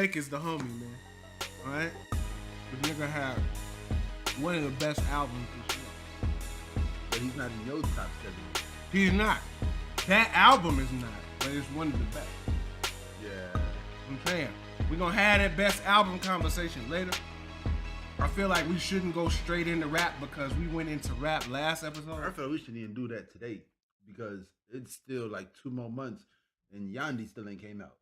Drake is the homie, man. All right, this nigga had one of the best albums this year. But he's not in your top 7. He's not. That album is not, but it's one of the best. Yeah. I'm saying we're gonna have that best album conversation later. I feel like we shouldn't go straight into rap because we went into rap last episode. I feel like we shouldn't even do that today because it's still like 2 more months and Yandi still ain't came out.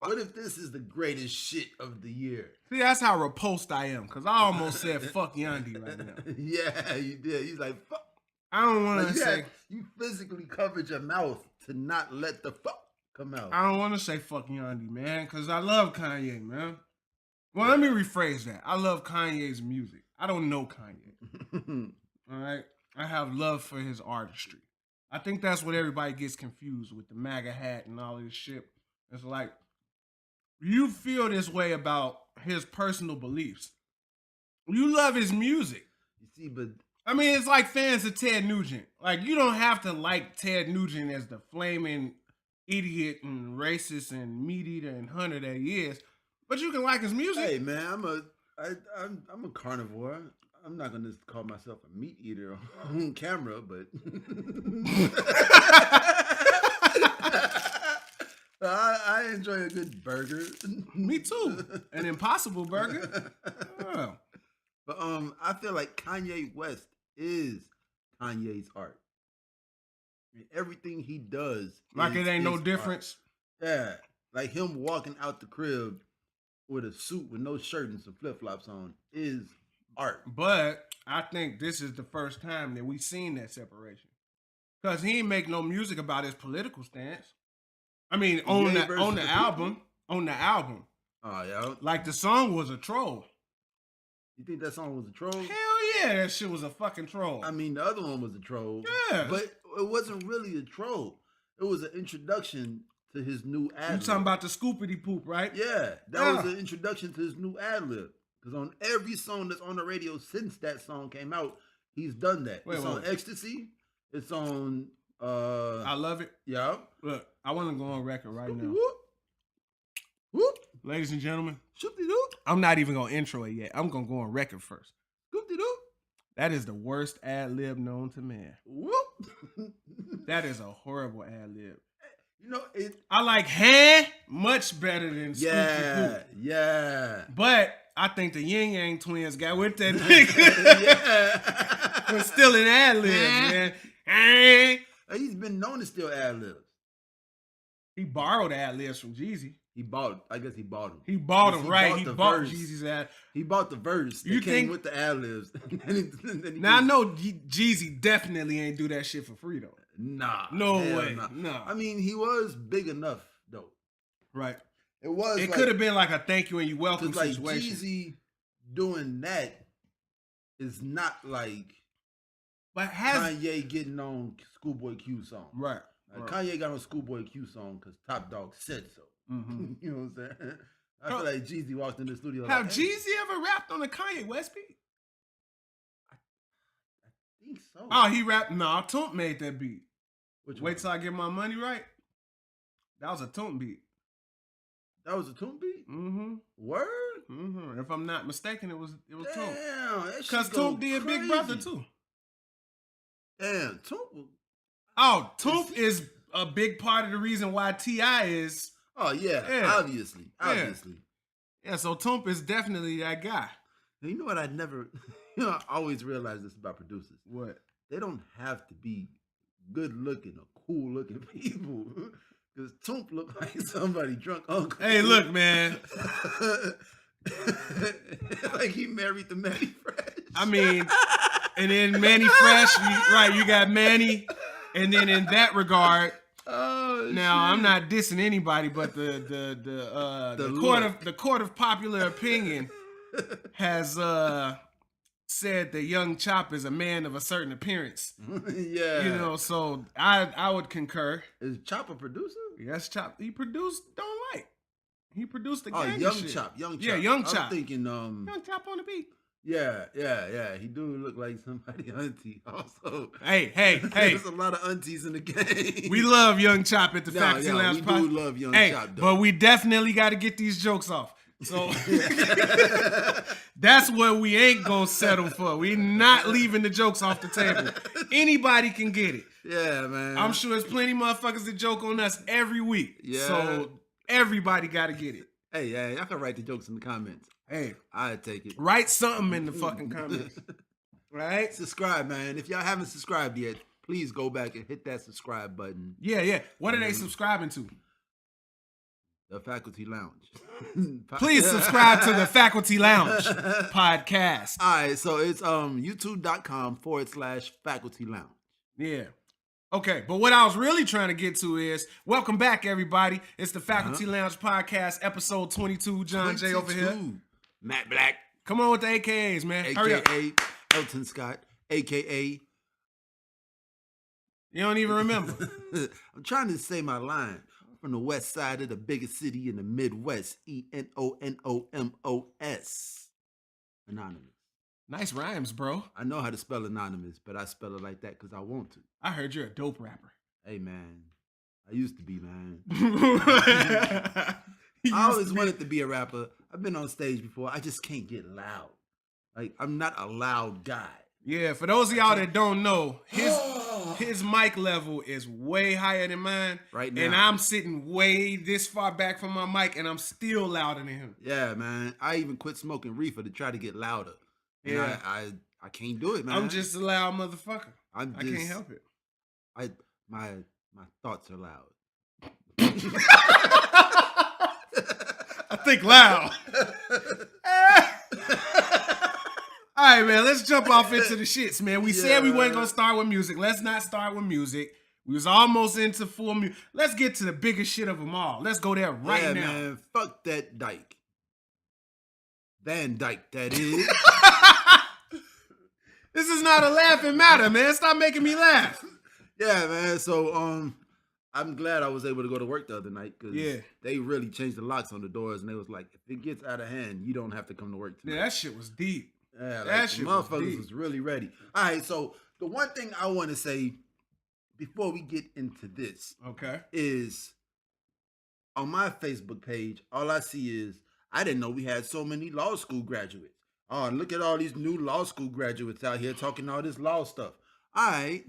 What if this is the greatest shit of the year? See, that's how repulsed I am because I almost said fuck Yandi right now. Yeah, you did. He's like, fuck. I don't want to say. You physically covered your mouth to not let the fuck come out. I don't want to say fuck Yandi, man, because I love Kanye, man. Well, let me rephrase that. I love Kanye's music. I don't know Kanye. All right? I have love for his artistry. I think that's what everybody gets confused with the MAGA hat and all this shit. It's like, you feel this way about his personal beliefs. You love his music. You see, but... I mean, it's like fans of Ted Nugent. Like, you don't have to like Ted Nugent as the flaming idiot and racist and meat eater and hunter that he is. But you can like his music. Hey man, I'm a carnivore. I'm not gonna call myself a meat eater on camera, but I enjoy a good burger. Me too. An Impossible Burger. Oh. But I feel like Kanye West is Kanye's art. And everything he does, like it ain't no art. difference. Yeah, like him walking out the crib with a suit with no shirt and some flip-flops on is art. But I think this is the first time that we've seen that separation. Because he ain't make no music about his political stance. I mean, on the album. On the album. Oh, yeah. Like the song was a troll. You think that song was a troll? Hell yeah, that shit was a fucking troll. I mean, the other one was a troll. Yeah. But it wasn't really a troll. It was an introduction to his new ad-lib. You talking about the scoopity poop, right? Yeah, that was an introduction to his new ad-lib. Because on every song that's on the radio since that song came out, he's done that. It's on Ecstasy. It's on... I Love It. Yeah. Look, I want to go on record right now. Whoop. Whoop. Ladies and gentlemen, Shoop-de-doop. I'm not even going to intro it yet. I'm going to go on record first. Scoop-de-doop. That is the worst ad-lib known to man. Whoop. That is a horrible ad-lib. You know, I like Han much better than Scoop-de-doop. Yeah. But I think the Yin Yang twins got with that nigga. Yeah. But still an ad-lib, man. He's been known to steal ad-libs. He borrowed ad-libs from Jeezy. He bought them. He bought them, right? He bought verse. Jeezy's ad. He bought the verse that came with the ad-libs. Now, I know Jeezy definitely ain't do that shit for free, though. Nah. No way. Nah. No. I mean, he was big enough, though. Right. It could have been like a thank you and you welcome situation. Like Jeezy doing that is not like Kanye getting on Schoolboy Q song. Right. Kanye got on Schoolboy Q song because Top Dog said so. Mm-hmm. You know what I'm saying? I feel like Jeezy walked in the studio. Have Jeezy ever rapped on a Kanye West beat? I think so. Oh, he rapped. No, Toomp made that beat. Wait till I get my money right. That was a Toomp beat. That was a Toomp beat? Mm-hmm. Word? Mm-hmm. If I'm not mistaken, it was Toomp. Damn, because Toomp did Big Brother too. Damn, Toomp. Oh, Toomp is a big part of the reason why T.I. is. Oh yeah. Obviously. Yeah, so Toomp is definitely that guy. You know what? I always realized this about producers. What? They don't have to be good looking or cool looking people. Because Toomp looked like somebody drunk uncle. Hey, look, man. Like he married the Manny Fresh. I mean, and then Manny Fresh, you got Manny. And then in that regard, I'm not dissing anybody, but the court of popular opinion has said that Young Chop is a man of a certain appearance. Yeah, you know, so I would concur. Is Chop a producer? Yes, Chop. He produced Don't Like. He produced the Young shit. Chop. Yeah, Young Chop. I'm thinking Young Chop on the beat. Yeah. He do look like somebody auntie. Also, Hey. There's a lot of aunties in the game. We love Young Chop at the Faculty Lounge. We do love Young Chop, though. But we definitely got to get these jokes off. So that's what we ain't gonna settle for. We not leaving the jokes off the table. Anybody can get it. Yeah, man. I'm sure there's plenty of motherfuckers that joke on us every week. Yeah. So everybody got to get it. Hey, y'all can write the jokes in the comments. Hey, I'd take it. Write something in the fucking comments. Right? Subscribe, man. If y'all haven't subscribed yet, please go back and hit that subscribe button. Yeah. What are they subscribing to? The Faculty Lounge. Please subscribe to the Faculty Lounge podcast. All right, so it's youtube.com/Faculty Lounge. Yeah. Okay, but what I was really trying to get to is, welcome back, everybody. It's the Faculty Lounge podcast, episode 22. John J over here. Matt Black. Come on with the AKAs, man. AKA Elton Scott. AKA. You don't even remember. I'm trying to say my line. From the west side of the biggest city in the Midwest. ENONOMOS. Anonymous. Nice rhymes, bro. I know how to spell anonymous, but I spell it like that because I want to. I heard you're a dope rapper. Hey, man. I used to be, man. I always wanted to be a rapper. I've been on stage before. I just can't get loud. Like, I'm not a loud guy. Yeah, for those of y'all that don't know, his mic level is way higher than mine. Right now. And I'm sitting way this far back from my mic, and I'm still louder than him. Yeah, man. I even quit smoking reefer to try to get louder. And yeah. I can't do it, man. I'm just a loud motherfucker. I can't help it. My thoughts are loud. I think loud. All right, man, let's jump off into the shits, man. We said we weren't going to start with music. Let's not start with music. We was almost into full music. Let's get to the biggest shit of them all. Let's go there right now. Man, fuck that dyke. Van Dyke, that is. This is not a laughing matter, man. Stop making me laugh. Yeah, man. So, I'm glad I was able to go to work the other night because they really changed the locks on the doors, and they was like, if it gets out of hand, you don't have to come to work tonight. Yeah, that shit was deep. Yeah, that shit motherfuckers was really ready. All right, so the one thing I want to say before we get into this, is on my Facebook page, all I see is I didn't know we had so many law school graduates. Oh, and look at all these new law school graduates out here talking all this law stuff. All right,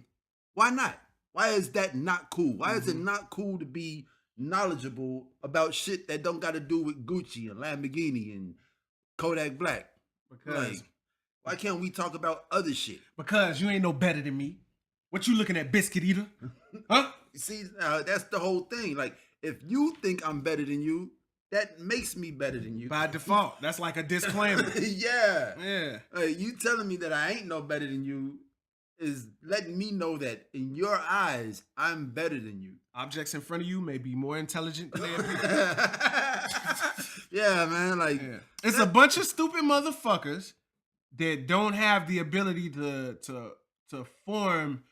why not? Why is that not cool? Why is it not cool to be knowledgeable about shit that don't got to do with Gucci and Lamborghini and Kodak Black? Because why can't we talk about other shit? Because you ain't no better than me. What you looking at, biscuit eater? Huh? See, that's the whole thing. Like, if you think I'm better than you, that makes me better than you. By default. That's like a disclaimer. Yeah. You telling me that I ain't no better than you is letting me know that in your eyes, I'm better than you. Objects in front of you may be more intelligent than they appear. Yeah, man. Like, it's a bunch of stupid motherfuckers that don't have the ability to form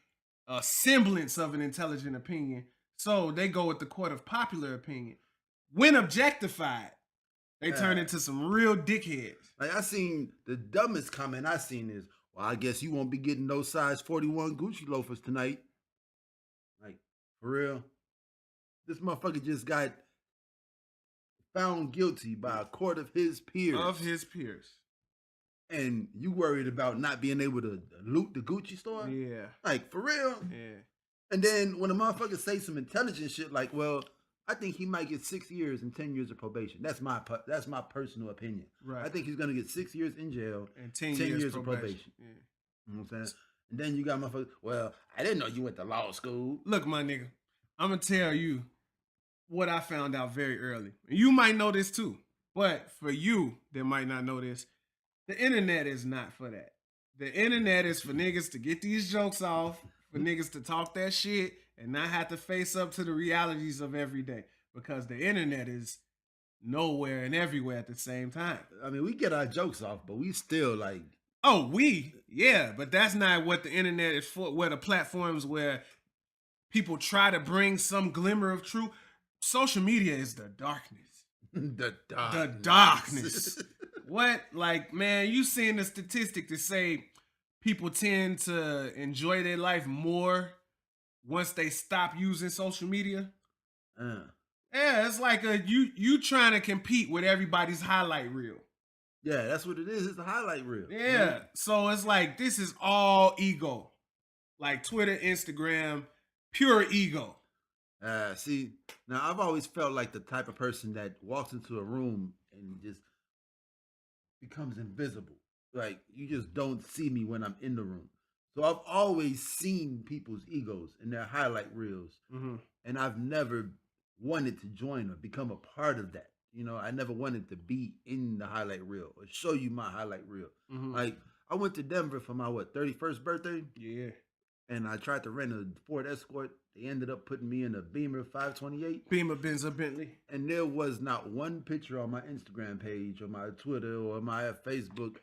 a semblance of an intelligent opinion. So they go with the court of popular opinion. When objectified, they turn into some real dickheads. Like, I seen the dumbest comment I seen is, well, I guess you won't be getting those size 41 Gucci loafers tonight. Like, for real? This motherfucker just got found guilty by a court of his peers. And you worried about not being able to loot the Gucci store? Yeah. Like, for real? Yeah. And then when a motherfucker say some intelligent shit like, well, I think he might get 6 years and 10 years of probation. That's my personal opinion. Right. I think he's going to get 6 years in jail and 10 years of probation. Yeah. You know what I'm saying? And then you got motherfuckers, well, I didn't know you went to law school. Look, my nigga, I'm going to tell you what I found out very early. You might know this too, but for you that might not know this, the internet is not for that. The internet is for niggas to get these jokes off, for niggas to talk that shit, and not have to face up to the realities of every day. Because the internet is nowhere and everywhere at the same time. I mean, we get our jokes off, but we still like... Yeah, but that's not what the internet is for, where the platforms where people try to bring some glimmer of truth. Social media is the darkness. The darkness. What? Like, man, you seen the statistic to say people tend to enjoy their life more once they stop using social media? Yeah, it's like you trying to compete with everybody's highlight reel. Yeah, that's what it is. It's a highlight reel. Yeah. Right? So it's like this is all ego. Like Twitter, Instagram, pure ego. See, now I've always felt like the type of person that walks into a room and just becomes invisible. Like you just don't see me when I'm in the room. So I've always seen people's egos in their highlight reels, and I've never wanted to join or become a part of that. You know, I never wanted to be in the highlight reel or show you my highlight reel. Like I went to Denver for my 31st birthday. Yeah. And I tried to rent a Ford Escort. They ended up putting me in a Beamer 528. Beamer Benz Bentley. And there was not one picture on my Instagram page or my Twitter or my Facebook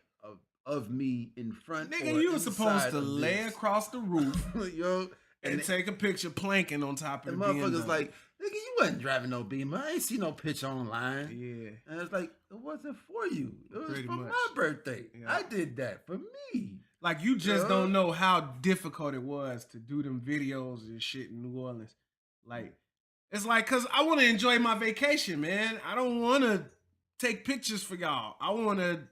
of me in front. Nigga, you were supposed to lay across the roof, yo, and take a picture planking on top of the motherfuckers BMW. Like, nigga, you wasn't driving no Beamer. I ain't see no picture online. Yeah. And it's like, it wasn't for you. It was for my birthday. Yeah. I did that for me. Like, you just don't know how difficult it was to do them videos and shit in New Orleans. Like, it's like, because I want to enjoy my vacation, man. I don't want to take pictures for y'all. I want to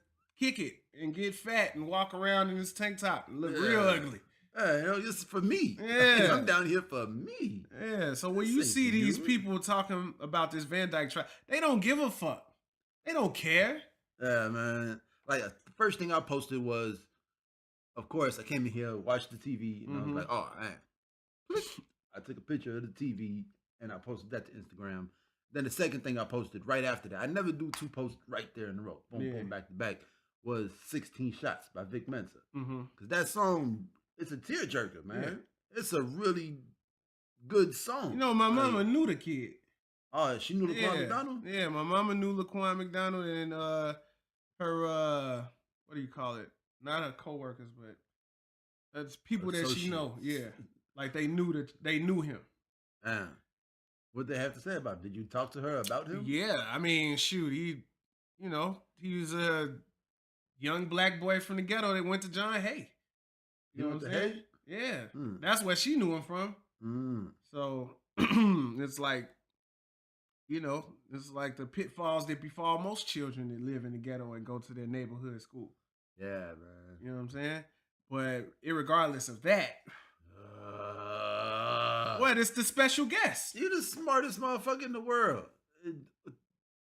kick it and get fat and walk around in this tank top and look real ugly. Yeah, you know, just for me. Yeah. I'm down here for me. Yeah, so when you see these people talking about this Van Dyke trial, they don't give a fuck. They don't care. Yeah, man. Like, the first thing I posted was, of course, I came in here, watched the TV, and I was like, oh, man. I took a picture of the TV, and I posted that to Instagram. Then the second thing I posted right after that, I never do 2 posts right there in a row, boom, boom, back to back, was 16 Shots by Vic Mensa. Because that song, it's a tearjerker, man. Yeah. It's a really good song. You know, my mama knew the kid. Oh, she knew Laquan McDonald? Yeah, my mama knew Laquan McDonald, and her, what do you call it? Not her coworkers, but that's people that she know. Yeah, like they knew him. What they have to say about him? Did you talk to her about him? Yeah, I mean, shoot, he was a young black boy from the ghetto that went to John Hay. You know what I'm saying? Yeah, that's where she knew him from. So it's like, it's like the pitfalls that befall most children that live in the ghetto and go to their neighborhood school. Yeah, man. You know what I'm saying? But irregardless of that, what? It's the special guest. You're the smartest motherfucker in the world.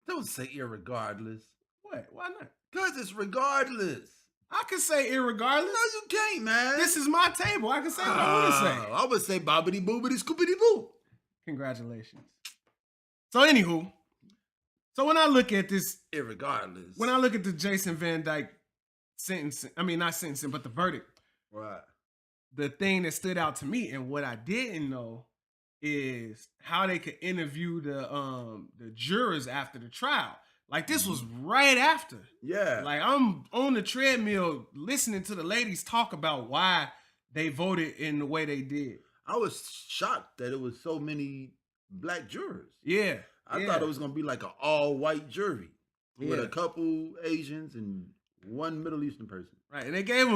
Don't say irregardless. What? Why not? Because it's regardless. I can say irregardless. No, you can't, man. This is my table. I can say what I want to say. I would say bobbity boobity scoopity boo. Congratulations. So, anywho, when I look at this, irregardless, when I look at the Jason Van Dyke sentencing, I mean, not sentencing, but the verdict. Right. The thing that stood out to me and what I didn't know is how they could interview the jurors after the trial. Like, this was right after. Yeah. Like, I'm on the treadmill listening to the ladies talk about why they voted in the way they did. I was shocked that it was so many black jurors. Yeah. I thought it was going to be like an all-white jury with a couple Asians and one Middle Eastern person. Right. And they gave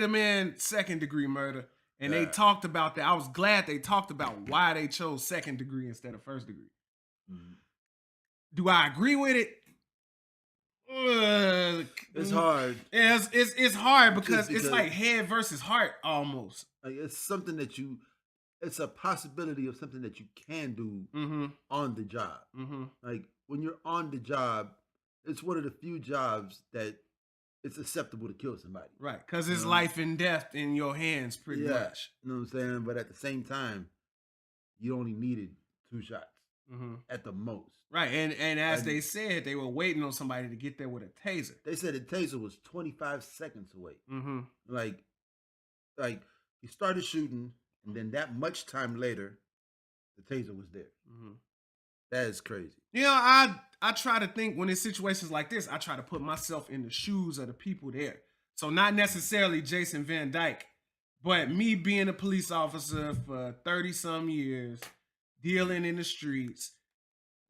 the man second-degree murder. And they talked about that. I was glad they talked about why they chose second degree instead of first degree. Do I agree with it? It's hard. Yeah, it's hard because it's like head versus heart almost. Like it's something that it's a possibility of something that you can do on the job. Like when you're on the job, it's one of the few jobs that it's acceptable to kill somebody. Right, because it's life and death in your hands pretty much. You know what I'm saying? But at the same time, you only needed 2 shots at the most. Right, and as they said, they were waiting on somebody to get there with a taser. They said the taser was 25 seconds away. Like he started shooting, and then that much time later, the taser was there. That is crazy. You know, I try to think when in situations like this, I try to put myself in the shoes of the people there. So not necessarily Jason Van Dyke, but me being a police officer for 30-some years, dealing in the streets,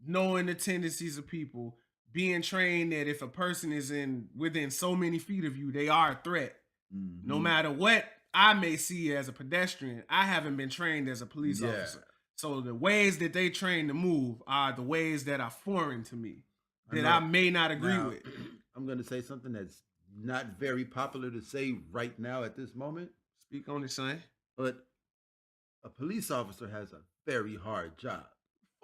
knowing the tendencies of people, being trained that if a person is within so many feet of you, they are a threat. Mm-hmm. No matter what I may see as a pedestrian, I haven't been trained as a police officer. So the ways that they train to move are the ways that are foreign to me, that I may not agree with. I'm going to say something that's not very popular to say right now at this moment. Speak on it, son. But a police officer has a very hard job.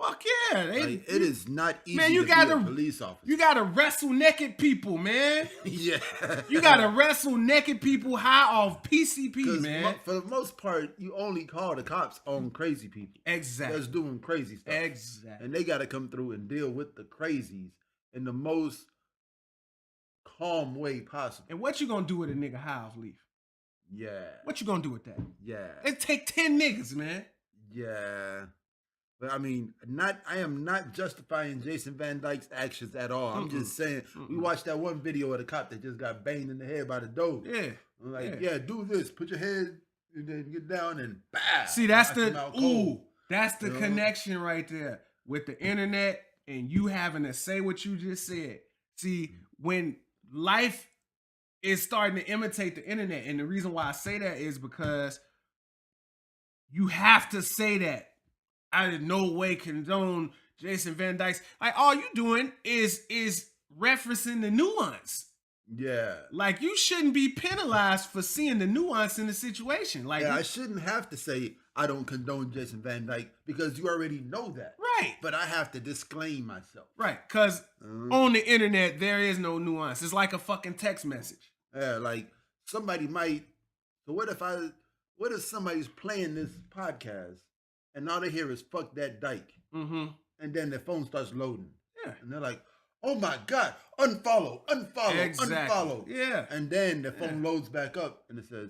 Fuck yeah. It is not easy to be a police officer. You got to wrestle naked people, man. Yeah. You got to wrestle naked people high off PCP, man. For the most part, you only call the cops on crazy people. Exactly. That's doing crazy stuff. Exactly. And they got to come through and deal with the crazies in the most calm way possible. And what you going to do with a nigga high off leaf? Yeah. What you going to do with that? Yeah. It take 10 niggas, man. Yeah. But I mean, I am not justifying Jason Van Dyke's actions at all. I'm just saying, we watched that one video of the cop that just got banged in the head by the dog. Yeah. I'm like, yeah, do this. Put your head and then get down and bah. See, that's that's the connection right there with the internet and you having to say what you just said. See, when life is starting to imitate the internet, and the reason why I say that is because you have to say that. I in no way condone Jason Van Dyke's. Like, all you doing is referencing the nuance. Yeah. Like, you shouldn't be penalized for seeing the nuance in the situation. Like, I shouldn't have to say I don't condone Jason Van Dyke because you already know that. Right. But I have to disclaim myself. Right. Because on the internet, there is no nuance. It's like a fucking text message. Yeah, like somebody might. So what if somebody's playing this podcast and all they hear is "fuck that Dyke," and then their phone starts loading, and they're like, "Oh my god, unfollow, unfollow." Yeah, and then the phone loads back up and it says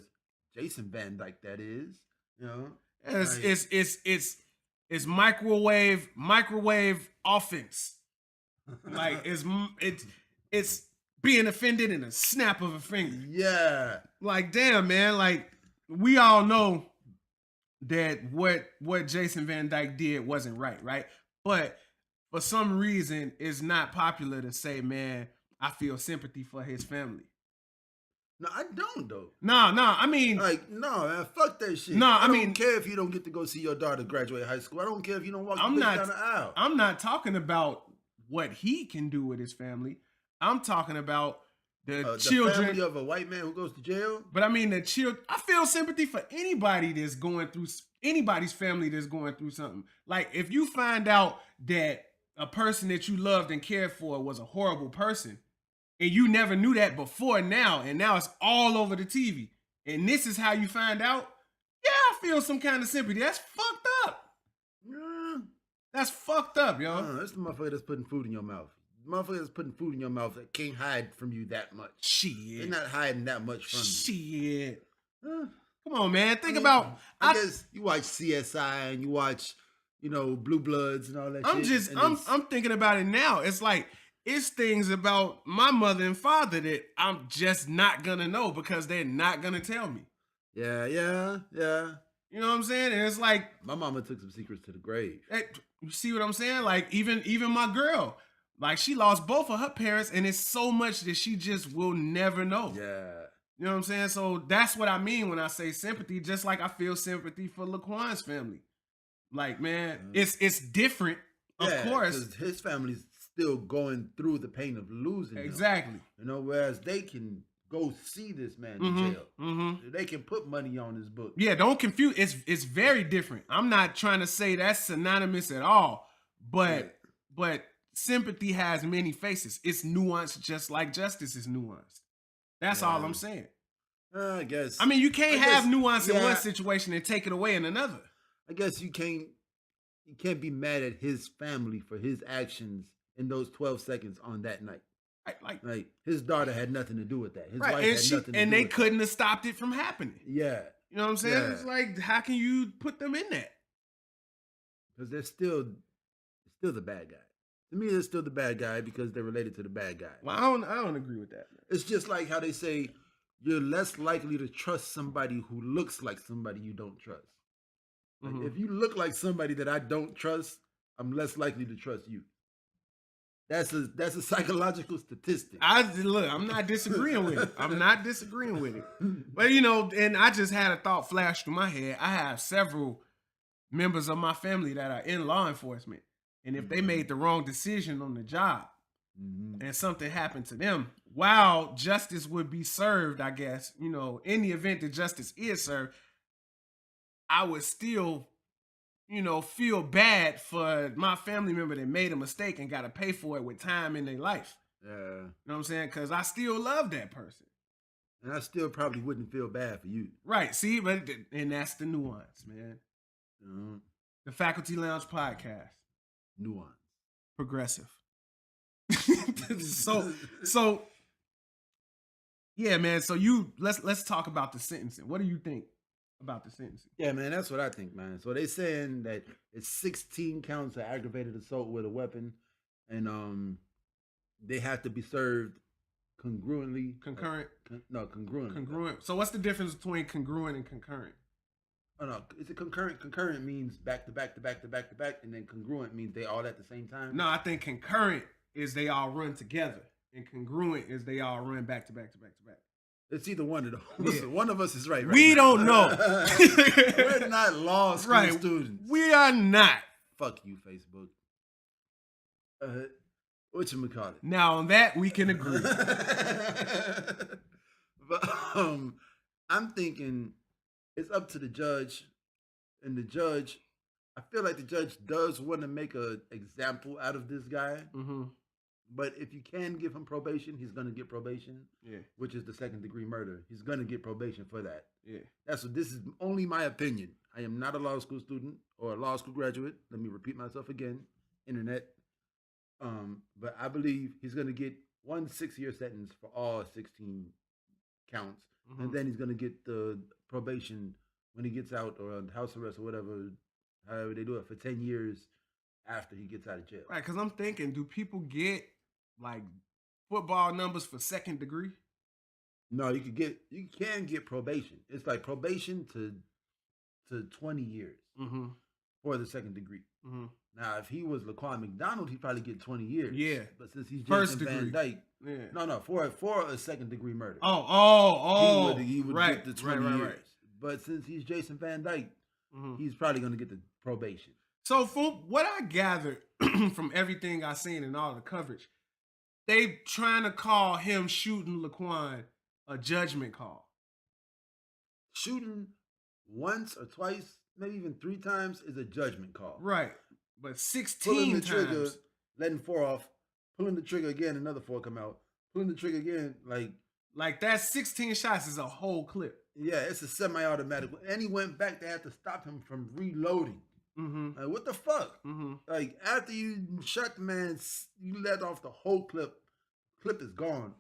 Jason Van Dyke. That is, it's microwave offense. Like it's being offended in a snap of a finger. Yeah, like damn, man. Like we all know that what Jason Van Dyke did wasn't right? But for some reason, it's not popular to say, man, I feel sympathy for his family. No, I don't though. No, I mean, like, no, man, fuck that shit. No, I don't care if you don't get to go see your daughter graduate high school. I don't care if you don't walk down the aisle. I'm not talking about what he can do with his family. I'm talking about the children. Family of a white man who goes to jail. But I mean, the children. I feel sympathy for anybody that's going through, anybody's family that's going through something. Like, if you find out that a person that you loved and cared for was a horrible person, and you never knew that before now, and now it's all over the TV, and this is how you find out, yeah, I feel some kind of sympathy. That's fucked up. That's fucked up, yo. That's the motherfucker that's putting food in your mouth. Motherfucker that's putting food in your mouth that can't hide from you that much. Shit. They're not hiding that much from you. Shit. Come on, man. Think about. I guess you watch CSI and you watch, Blue Bloods and all that shit. I'm thinking about it now. It's like, it's things about my mother and father that I'm just not gonna know because they're not gonna tell me. Yeah. You know what I'm saying? And it's like, my mama took some secrets to the grave. You see what I'm saying? Like, even my girl, like, she lost both of her parents, and it's so much that she just will never know. Yeah. You know what I'm saying? So that's what I mean when I say sympathy, just like I feel sympathy for Laquan's family. Like, man, it's different, of course. Because his family's still going through the pain of losing him. Exactly. Whereas they can go see this man in jail. They can put money on his book. Yeah, don't confuse. It's very different. I'm not trying to say that's synonymous at all, but sympathy has many faces. It's nuanced just like justice is nuanced. That's all I'm saying. I guess. I mean, you can't have nuance in one situation and take it away in another. I guess you can't be mad at his family for his actions in those 12 seconds on that night. Like his daughter had nothing to do with that. His wife had nothing to do with that. And they couldn't have stopped it from happening. Yeah. You know what I'm saying? Yeah. It's like, how can you put them in that? Because they're still the bad guy. To me, they're still the bad guy because they're related to the bad guy. Well, I don't agree with that. Man. It's just like how they say you're less likely to trust somebody who looks like somebody you don't trust. Like, if you look like somebody that I don't trust, I'm less likely to trust you. That's a psychological statistic. I'm not disagreeing with it. I'm not disagreeing with it. But and I just had a thought flash through my head. I have several members of my family that are in law enforcement. And if they made the wrong decision on the job and something happened to them, while justice would be served, I guess, in the event that justice is served, I would still, feel bad for my family member that made a mistake and got to pay for it with time in their life. Yeah. You know what I'm saying? Because I still love that person. And I still probably wouldn't feel bad for you. Right. See, and that's the nuance, man. The Faculty Lounge podcast. Nuance. Progressive. so yeah, man. So let's talk about the sentencing. What do you think about the sentencing? Yeah, man, that's what I think, man. So they saying that it's 16 counts of aggravated assault with a weapon, and they have to be served congruently. Concurrent? Congruent. Congruent. So what's the difference between congruent and concurrent? Oh no, is it concurrent? Concurrent means back to back to back to back to back, and then congruent means they all at the same time. No, I think concurrent is they all run together, and congruent is they all run back to back to back to back. It's either one of those. Yeah. One of us is right. We don't know. We're not law school students. We are not. Fuck you, Facebook. Whatchamacallit? Now on that we can agree. But I'm thinking it's up to the judge, and the judge, I feel like the judge does want to make an example out of this guy. Mm-hmm. But if you can give him probation, he's gonna get probation. Yeah, which is the 2nd-degree murder. He's gonna get probation for that. Yeah, this is only my opinion. I am not a law school student or a law school graduate. Let me repeat myself again. Internet. But I believe he's gonna get 1 6-year sentence for all 16 counts, and then he's gonna get the probation when he gets out, or house arrest or whatever, however they do it, for 10 years after he gets out of jail. Right, because I'm thinking, do people get like football numbers for 2nd degree? No, you can get probation. It's like probation to 20 years for the 2nd degree. Now, if he was Laquan McDonald, he'd probably get 20 years. Yeah, but since he's Jason Van Dyke, no, for a 2nd-degree murder. He would get the 20 years. Right. But since he's Jason Van Dyke, he's probably going to get the probation. So, from what I gathered from everything I've seen and all the coverage, they trying to call him shooting Laquan a judgment call. Shooting once or twice, maybe even 3 times, is a judgment call. Right. But 16 pulling the times. Trigger, letting 4 off, pulling the trigger again, another 4 come out, pulling the trigger again, like that 16 shots is a whole clip. Yeah, it's a semi-automatic. And he went back, they had to stop him from reloading. Like, what the fuck? Like, after you shot the man, you let off the whole clip. Clip is gone.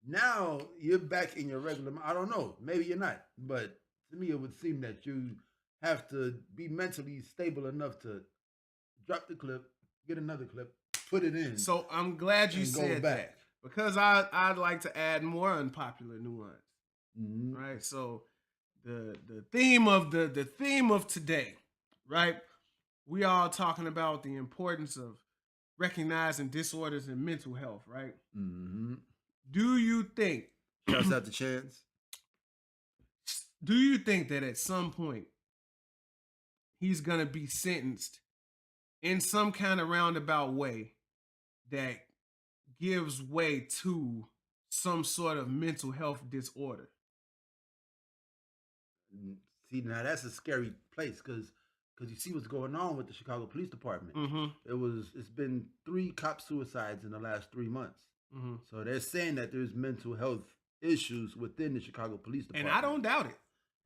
Now you're back in your regular. I don't know. Maybe you're not. But to me, it would seem that you have to be mentally stable enough to drop the clip, get another clip, put it in. So I'm glad you said that, because I'd like to add more unpopular nuance. Right. So the theme of the theme of today, right? We all talking about the importance of recognizing disorders in mental health, right? Do you think? Shouts out to Chance. Do you think that at some point he's gonna be sentenced in some kind of roundabout way that gives way to some sort of mental health disorder? See, now that's a scary place, because you see what's going on with the Chicago Police Department. It's been 3 cop suicides in the last 3 months. So they're saying that there's mental health issues within the Chicago Police Department. And I don't doubt it.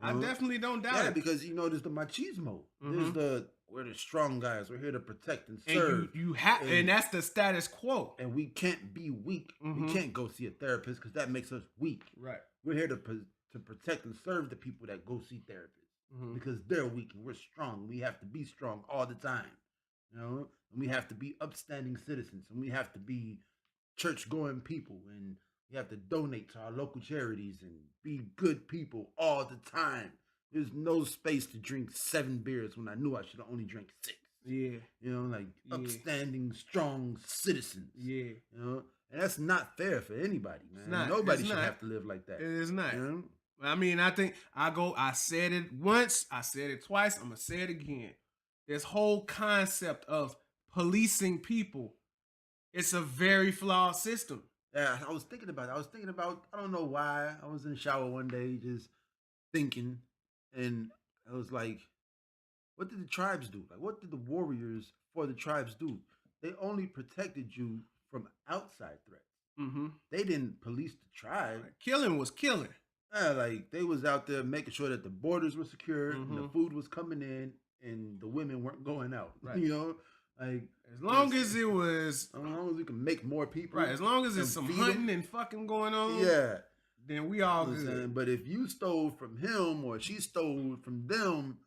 I definitely don't doubt it. Yeah, because there's the machismo. There's we're the strong guys. We're here to protect and serve. And you have, and that's the status quo. And we can't be weak. We can't go see a therapist because that makes us weak. Right. We're here to protect and serve the people that go see therapists because they're weak and we're strong. We have to be strong all the time. And we have to be upstanding citizens, and we have to be church-going people, and we have to donate to our local charities and be good people all the time. There's no space to drink 7 beers when I knew I should have only drank 6. Yeah. You know, like upstanding, strong citizens. Yeah. You know, and that's not fair for anybody, man. It's not. Nobody should have to live like that. It is not. You know? I mean, I think I said it once, I said it twice, I'm gonna say it again. This whole concept of policing people, it's a very flawed system. Yeah, I was thinking about it. I don't know why. I was in the shower one day just thinking, and I was like, what did the tribes do? Like, what did the warriors for the tribes do? They only protected you from outside threats. Mm-hmm. They didn't police the tribe. Right. Killing was killing. Yeah, like they was out there making sure that the borders were secure, and the food was coming in, and the women weren't going out. Right. You know, like as long as we can make more people. Right. As long as there's some hunting and fucking going on. Yeah. Then we all good. But if you stole from him or she stole from them,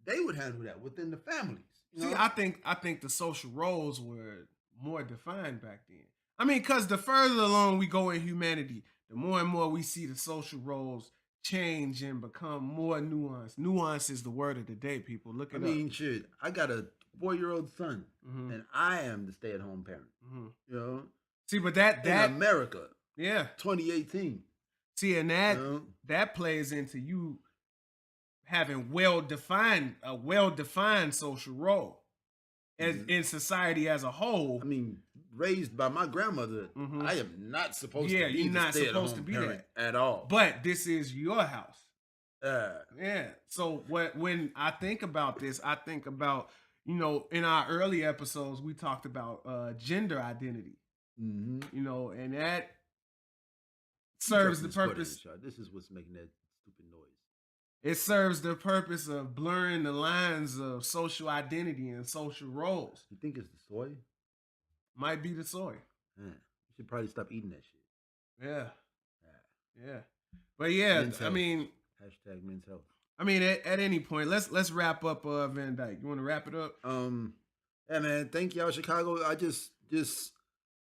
they would handle that within the families. You know? See, I think the social roles were more defined back then. I mean, because the further along we go in humanity, the more and more we see the social roles change and become more nuanced. Nuance is the word of the day, people. Look it up. I mean, shit, I got a 4-year-old son, and I am the stay-at-home parent. You know? See, but that in America, 2018. See, and that plays into you having a well-defined social role as in society as a whole. I mean, raised by my grandmother, I am not supposed to be you're not supposed to be that at all. But this is your house. Yeah. So when I think about this, I think about, you know, in our early episodes, we talked about gender identity. You know, and that serves the purpose. This is what's making that stupid noise. It serves the purpose of blurring the lines of social identity and social roles. You think it's the soy? Might be the soy. You should probably stop eating that shit. Yeah. But yeah, I mean, hashtag men's health. I mean, at any point, let's wrap up Van Dyke. You want to wrap it up? Yeah, man. Thank y'all, Chicago. I just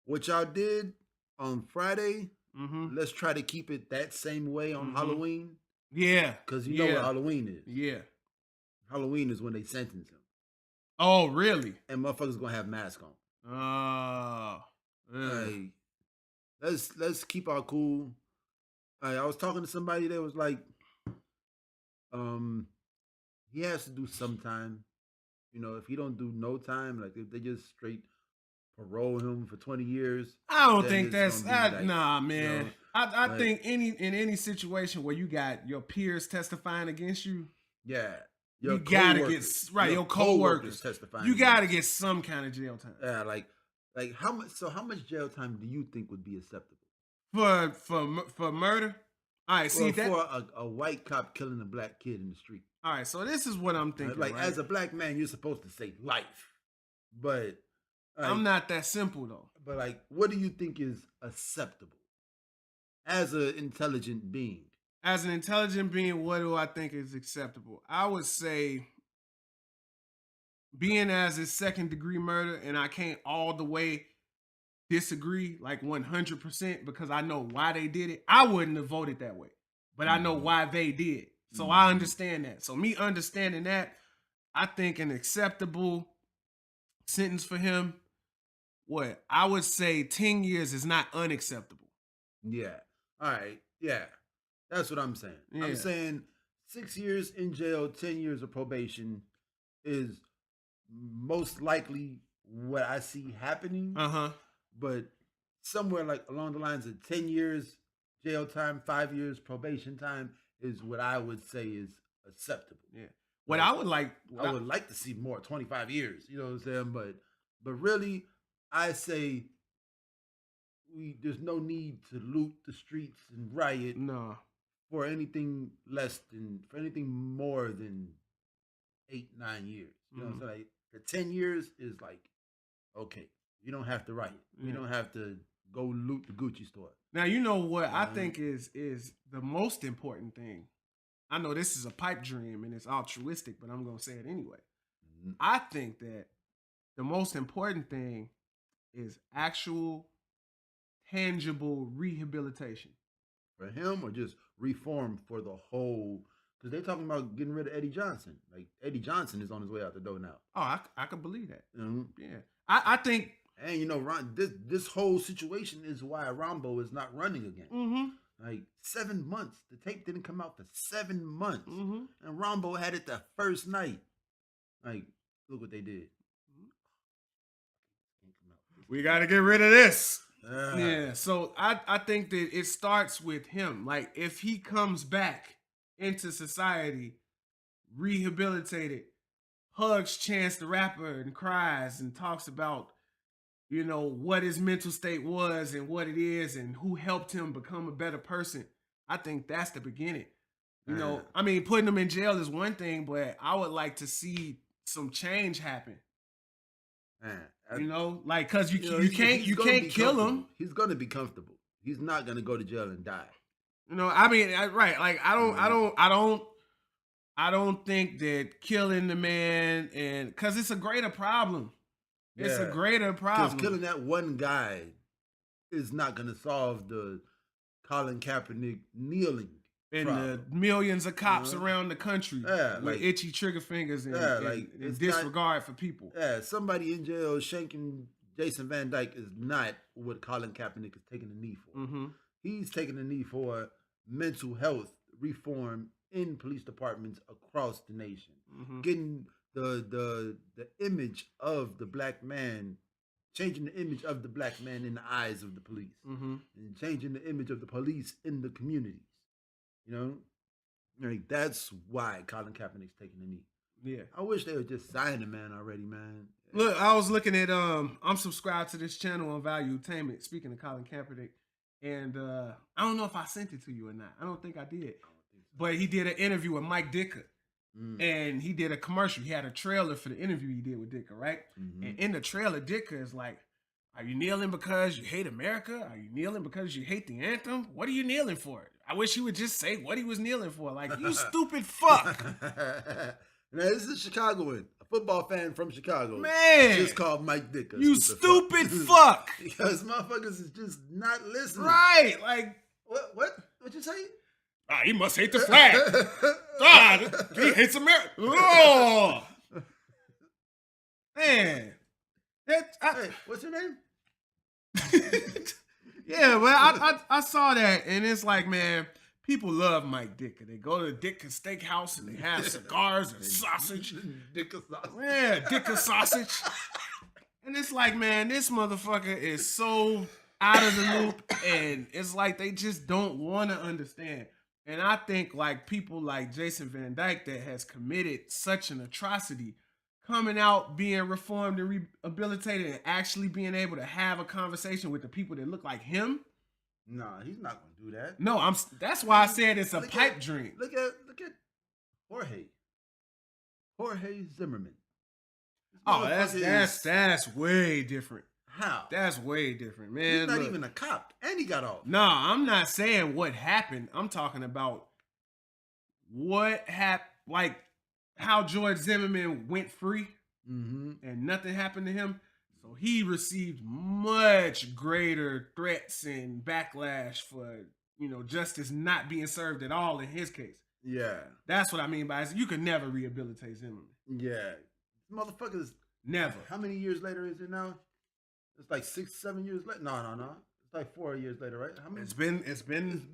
what y'all did on Friday. Let's try to keep it that same way on Halloween. Yeah, because you know what Halloween is. Yeah, Halloween is when they sentence him. Oh, really? And motherfuckers gonna have masks on. Oh, like, let's keep our cool. I was talking to somebody that was like, he has to do some time. You know, if he don't do no time, like if they just straight parole him for 20 years. I don't think that's nah, man. You know, I think in any situation where you got your peers testifying against you, you gotta get your co-workers testifying. You gotta get some kind of jail time. Yeah, like how much? So how much jail time do you think would be acceptable for murder? All right, see that for a white cop killing a black kid in the street. All right, so this is what I'm thinking. Like as a black man, you're supposed to say life, but I'm not that simple though. But like, what do you think is acceptable as an intelligent being? As an intelligent being, what do I think is acceptable? I would say being as a second-degree murder, and I can't all the way disagree like 100% because I know why they did it. I wouldn't have voted that way, but I know why they did. So I understand that. So me understanding that, I think an acceptable sentence for him, what I would say 10 years is not unacceptable. Yeah. All right. Yeah. That's what I'm saying. Yeah. I'm saying 6 years in jail, 10 years of probation is most likely what I see happening. But somewhere like along the lines of 10 years jail time, 5 years probation time is what I would say is acceptable. Yeah. What I would like, I would like to see more 25 years. You know what I'm saying? But really, I say there's no need to loot the streets and riot. No. For anything more than 8-9 years. You know what I'm saying? Like, the 10 years is like, okay, you don't have to riot. You don't have to go loot the Gucci store. Now, you know what I think is the most important thing. I know this is a pipe dream and it's altruistic, but I'm going to say it anyway. I think that the most important thing is actual, tangible rehabilitation. For him, or just reform for the whole Because they're talking about getting rid of Eddie Johnson. Like, Eddie Johnson is on his way out the door now. Oh, I can believe that. Mm-hmm. Yeah. I think... And, you know, this whole situation is why Rambo is not running again. Mm-hmm. Like, 7 months. The tape didn't come out for 7 months. Mm-hmm. And Rambo had it the first night. Like, look what they did. We got to get rid of this. Yeah. So I think that it starts with him. Like, if he comes back into society, rehabilitated, hugs Chance the Rapper and cries and talks about, you know, what his mental state was and what it is and who helped him become a better person. I think that's the beginning. You know, I mean, putting him in jail is one thing, but I would like to see some change happen. You know, like, cause you can't kill him. He's gonna be comfortable. He's not gonna go to jail and die. You know, I mean, right? Like, I don't think that killing the man and cause it's a greater problem. Yeah. It's a greater problem. Because killing that one guy is not gonna solve the Colin Kaepernick kneeling. And the millions of cops around the country with itchy trigger fingers and disregard for people. Yeah, somebody in jail shanking Jason Van Dyke is not what Colin Kaepernick is taking the knee for. Mm-hmm. He's taking the knee for mental health reform in police departments across the nation. Mm-hmm. Getting the image of the black man, changing the image of the black man in the eyes of the police. Mm-hmm. And changing the image of the police in the communities. You know, like, that's why Colin Kaepernick's taking the knee. Yeah, I wish they would just sign the man already, man. Look, I was looking at I'm subscribed to this channel on Valuetainment. Speaking of Colin Kaepernick, and I don't know if I sent it to you or not. I don't think I did. But he did an interview with Mike Dicker, and he did a commercial. He had a trailer for the interview he did with Dicker, right? Mm-hmm. And in the trailer, Dicker is like, "Are you kneeling because you hate America? Are you kneeling because you hate the anthem? What are you kneeling for?" I wish he would just say what he was kneeling for. Like, you stupid fuck. Now, this is a Chicagoan, a football fan from Chicago. Man. Just called Mike Dicker. You stupid fuck. Because motherfuckers is just not listening. Right. Like. What you say? He must hate the flag. God, he hates America. Oh. Man. Hey, what's your name? Yeah, well, I saw that, and it's like, man, people love Mike Dicker. They go to Dicker Steakhouse, and they have cigars and sausage. Dicker sausage. Yeah, Dicker sausage. And it's like, man, this motherfucker is so out of the loop, and it's like they just don't want to understand. And I think, like, people like Jason Van Dyke that has committed such an atrocity, coming out, being reformed and rehabilitated, and actually being able to have a conversation with the people that look like him. Nah, he's not gonna do that. No, that's why I said it's a pipe dream. Look at Jorge Zimmerman. Oh, that's way different. How? That's way different, man. He's not even a cop, and he got off. No, I'm not saying what happened. I'm talking about what happened, like how George Zimmerman went free and nothing happened to him. So he received much greater threats and backlash for, you know, justice not being served at all in his case. Yeah. That's what I mean by it. You can never rehabilitate Zimmerman. Yeah. Motherfuckers. Never. How many years later is it now? It's like 6-7 years later. No. It's like 4 years later, right? How many? It's been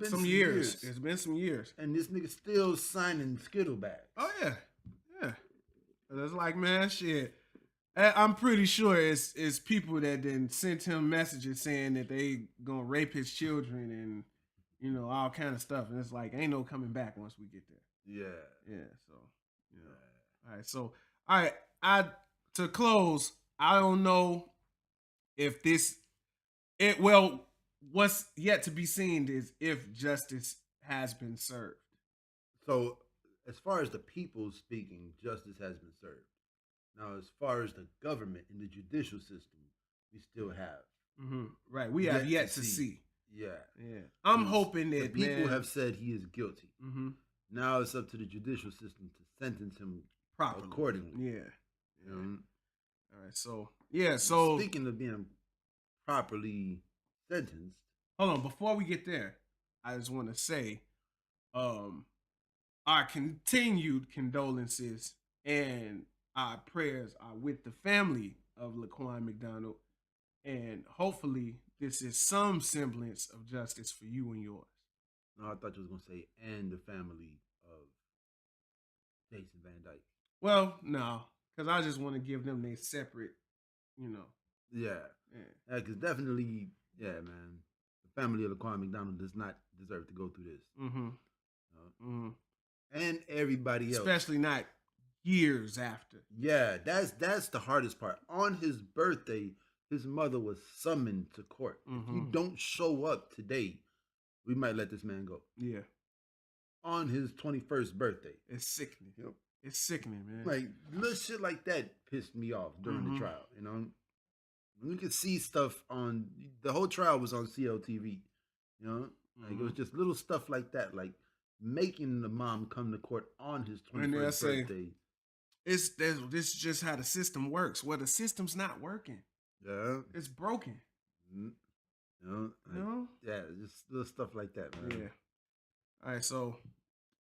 some years. It's been some years. And this nigga still signing Skittle bags. Oh yeah. Yeah. It's like, man, shit. I'm pretty sure it's people that then sent him messages saying that they gonna rape his children and, you know, all kind of stuff. And it's like, ain't no coming back once we get there. Yeah. Yeah. So, you know. All right. So, all right. To close, I don't know if what's yet to be seen is if justice has been served. So, as far as the people speaking, justice has been served. Now, as far as the government and the judicial system, we still have. Mm-hmm. Right. We have yet to see. Yeah. I'm hoping that the people have said he is guilty. Mm-hmm. Now it's up to the judicial system to sentence him properly, accordingly. Yeah. All right. So, yeah. So, speaking of being properly sentenced. Hold on. Before we get there, I just want to say, our continued condolences and our prayers are with the family of Laquan McDonald. And hopefully this is some semblance of justice for you and yours. No, I thought you was going to say, and the family of Jason Van Dyke. Well, no, because I just want to give them their separate, you know. Yeah. Because definitely, yeah, man. The family of Laquan McDonald does not deserve to go through this. And everybody else. Especially not years after. Yeah, that's the hardest part. On his birthday, his mother was summoned to court. If you don't show up today, we might let this man go. Yeah. On his 21st birthday. It's sickening. Yep. It's sickening, man. Like, little shit like that pissed me off during the trial, you know? You could see stuff on, the whole trial was on CLTV, you know? Like, it was just little stuff like that, like making the mom come to court on his 21st birthday. This is just how the system works. Well, the system's not working. Yeah. It's broken. You know? Yeah, just little stuff like that, man. Yeah. All right, so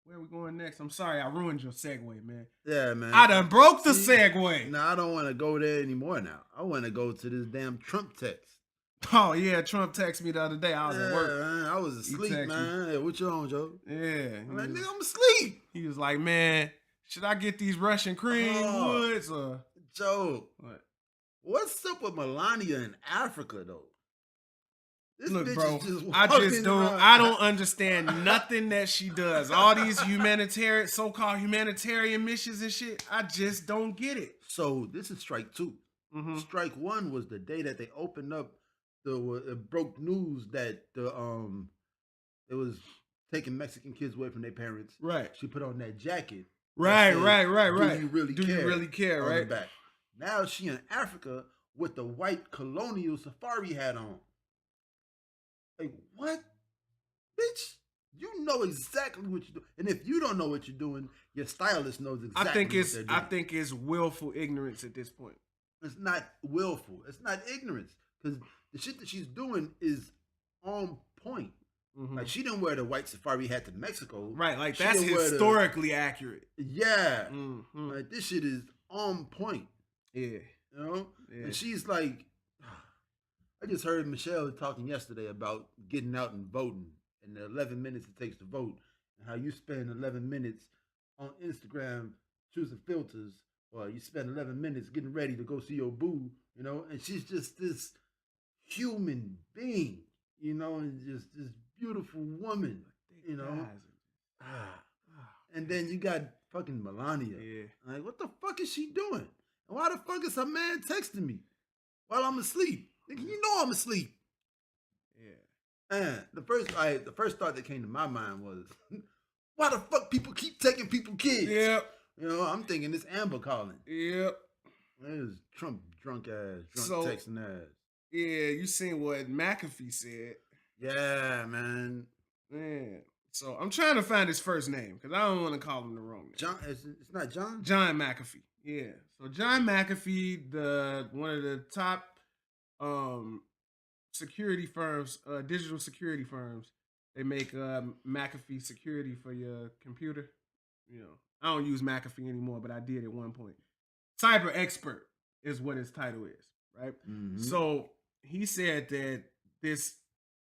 where are we going next? I'm sorry, I ruined your segue, man. Yeah, man. I done broke the segue. No, I don't want to go there anymore now. I want to go to this damn Trump text. Oh, yeah, Trump texted me the other day. I was at work. Man, I was asleep, man. Hey, what you on, Joe? Yeah. I'm like, nigga, I'm asleep. He was like, man, should I get these Russian cream woods? Or Joe, what's up with Melania in Africa, though? This Look, bitch bro, is just I don't understand nothing that she does. All these so-called humanitarian missions and shit, I just don't get it. So this is strike 2. Strike 1 was the day that they opened up it broke news that it was taking Mexican kids away from their parents. Right. She put on that jacket. Right. Do you really care? You really care? On right. The back. Now she in Africa with the white colonial safari hat on. Like, what? Bitch, you know exactly what you're doing. And if you don't know what you're doing, your stylist knows exactly what they're doing. I think it's willful ignorance at this point. It's not willful. It's not ignorance. Because the shit that she's doing is on point. Like, she didn't wear the white safari hat to Mexico. Right, like, that's historically accurate. Yeah. Like, this shit is on point. Yeah. You know? Yeah. And she's like, I just heard Michelle talking yesterday about getting out and voting and the 11 minutes it takes to vote and how you spend 11 minutes on Instagram choosing filters, or you spend 11 minutes getting ready to go see your boo, you know, and she's just this human being, you know, and just this beautiful woman, you know. And then you got fucking Melania. Yeah. Like, what the fuck is she doing? And why the fuck is her man texting me while I'm asleep? You know I'm asleep. Yeah. And the first thought that came to my mind was, why the fuck people keep taking people's kids? Yep. You know, I'm thinking it's Amber calling. Yep. It was Trump drunk texting ass. Yeah, you seen what McAfee said. Yeah, man. Man. So I'm trying to find his first name because I don't want to call him the wrong name. John, it's not John? John McAfee. Yeah. So John McAfee, one of the top security firms, digital security firms. They make McAfee security for your computer. You know, I don't use McAfee anymore, but I did at one point. Cyber expert is what his title is, right? So he said that this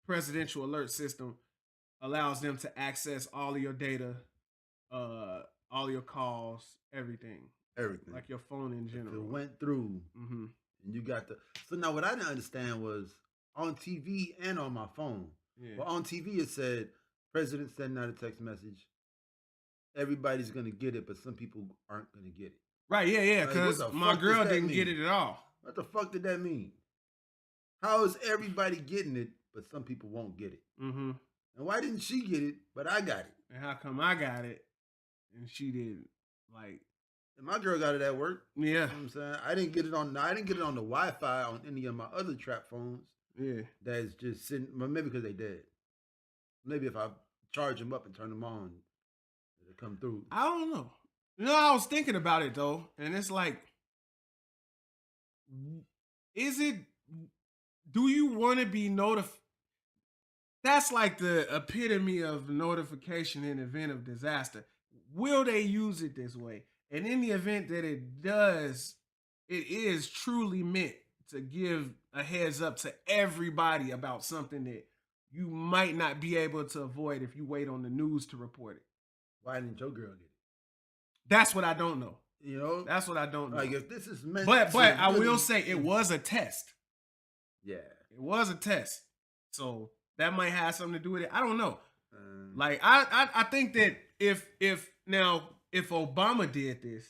presidential alert system allows them to access all of your data, all of your calls, everything. Like your phone in general. It went through. And you got So now what I didn't understand was on TV and on my phone. Yeah. Well, on TV it said, President sending out a text message. Everybody's going to get it, but some people aren't going to get it. Right, yeah, because my girl didn't get it at all. What the fuck did that mean? How is everybody getting it, but some people won't get it? And why didn't she get it, but I got it? And how come I got it and she didn't? Like, and my girl got it at work. Yeah. You know what I'm saying? I didn't get it on the Wi-Fi on any of my other trap phones. Yeah. That's just sitting, well, maybe because they dead. Maybe if I charge them up and turn them on, it'll come through. I don't know. You know, I was thinking about it though, and it's like, do you want to be notified? That's like the epitome of notification in event of disaster. will they use it this way? And in the event that it does, it is truly meant to give a heads up to everybody about something that you might not be able to avoid if you wait on the news to report it. Why didn't your girl get it? That's what I don't know. You know? That's what I don't know. Like, if this is meant But really... I will say it was a test. Yeah. It was a test. So that might have something to do with it. I don't know. Like, I think that if Obama did this,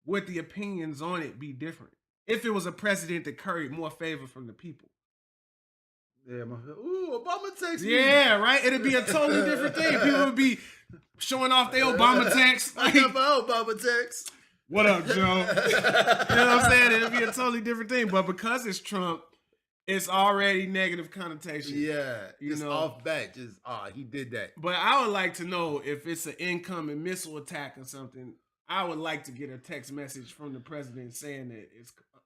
would the opinions on it be different? If it was a president that carried more favor from the people. Yeah, ooh, Obama text me. Yeah, right? It'd be a totally different thing. People would be showing off their Obama text. Like, Obama text. What up, Joe? You know what I'm saying? It'd be a totally different thing. But because it's Trump, it's already negative connotation. Yeah, it's off bat. Just, he did that. But I would like to know if it's an incoming missile attack or something. I would like to get a text message from the president saying that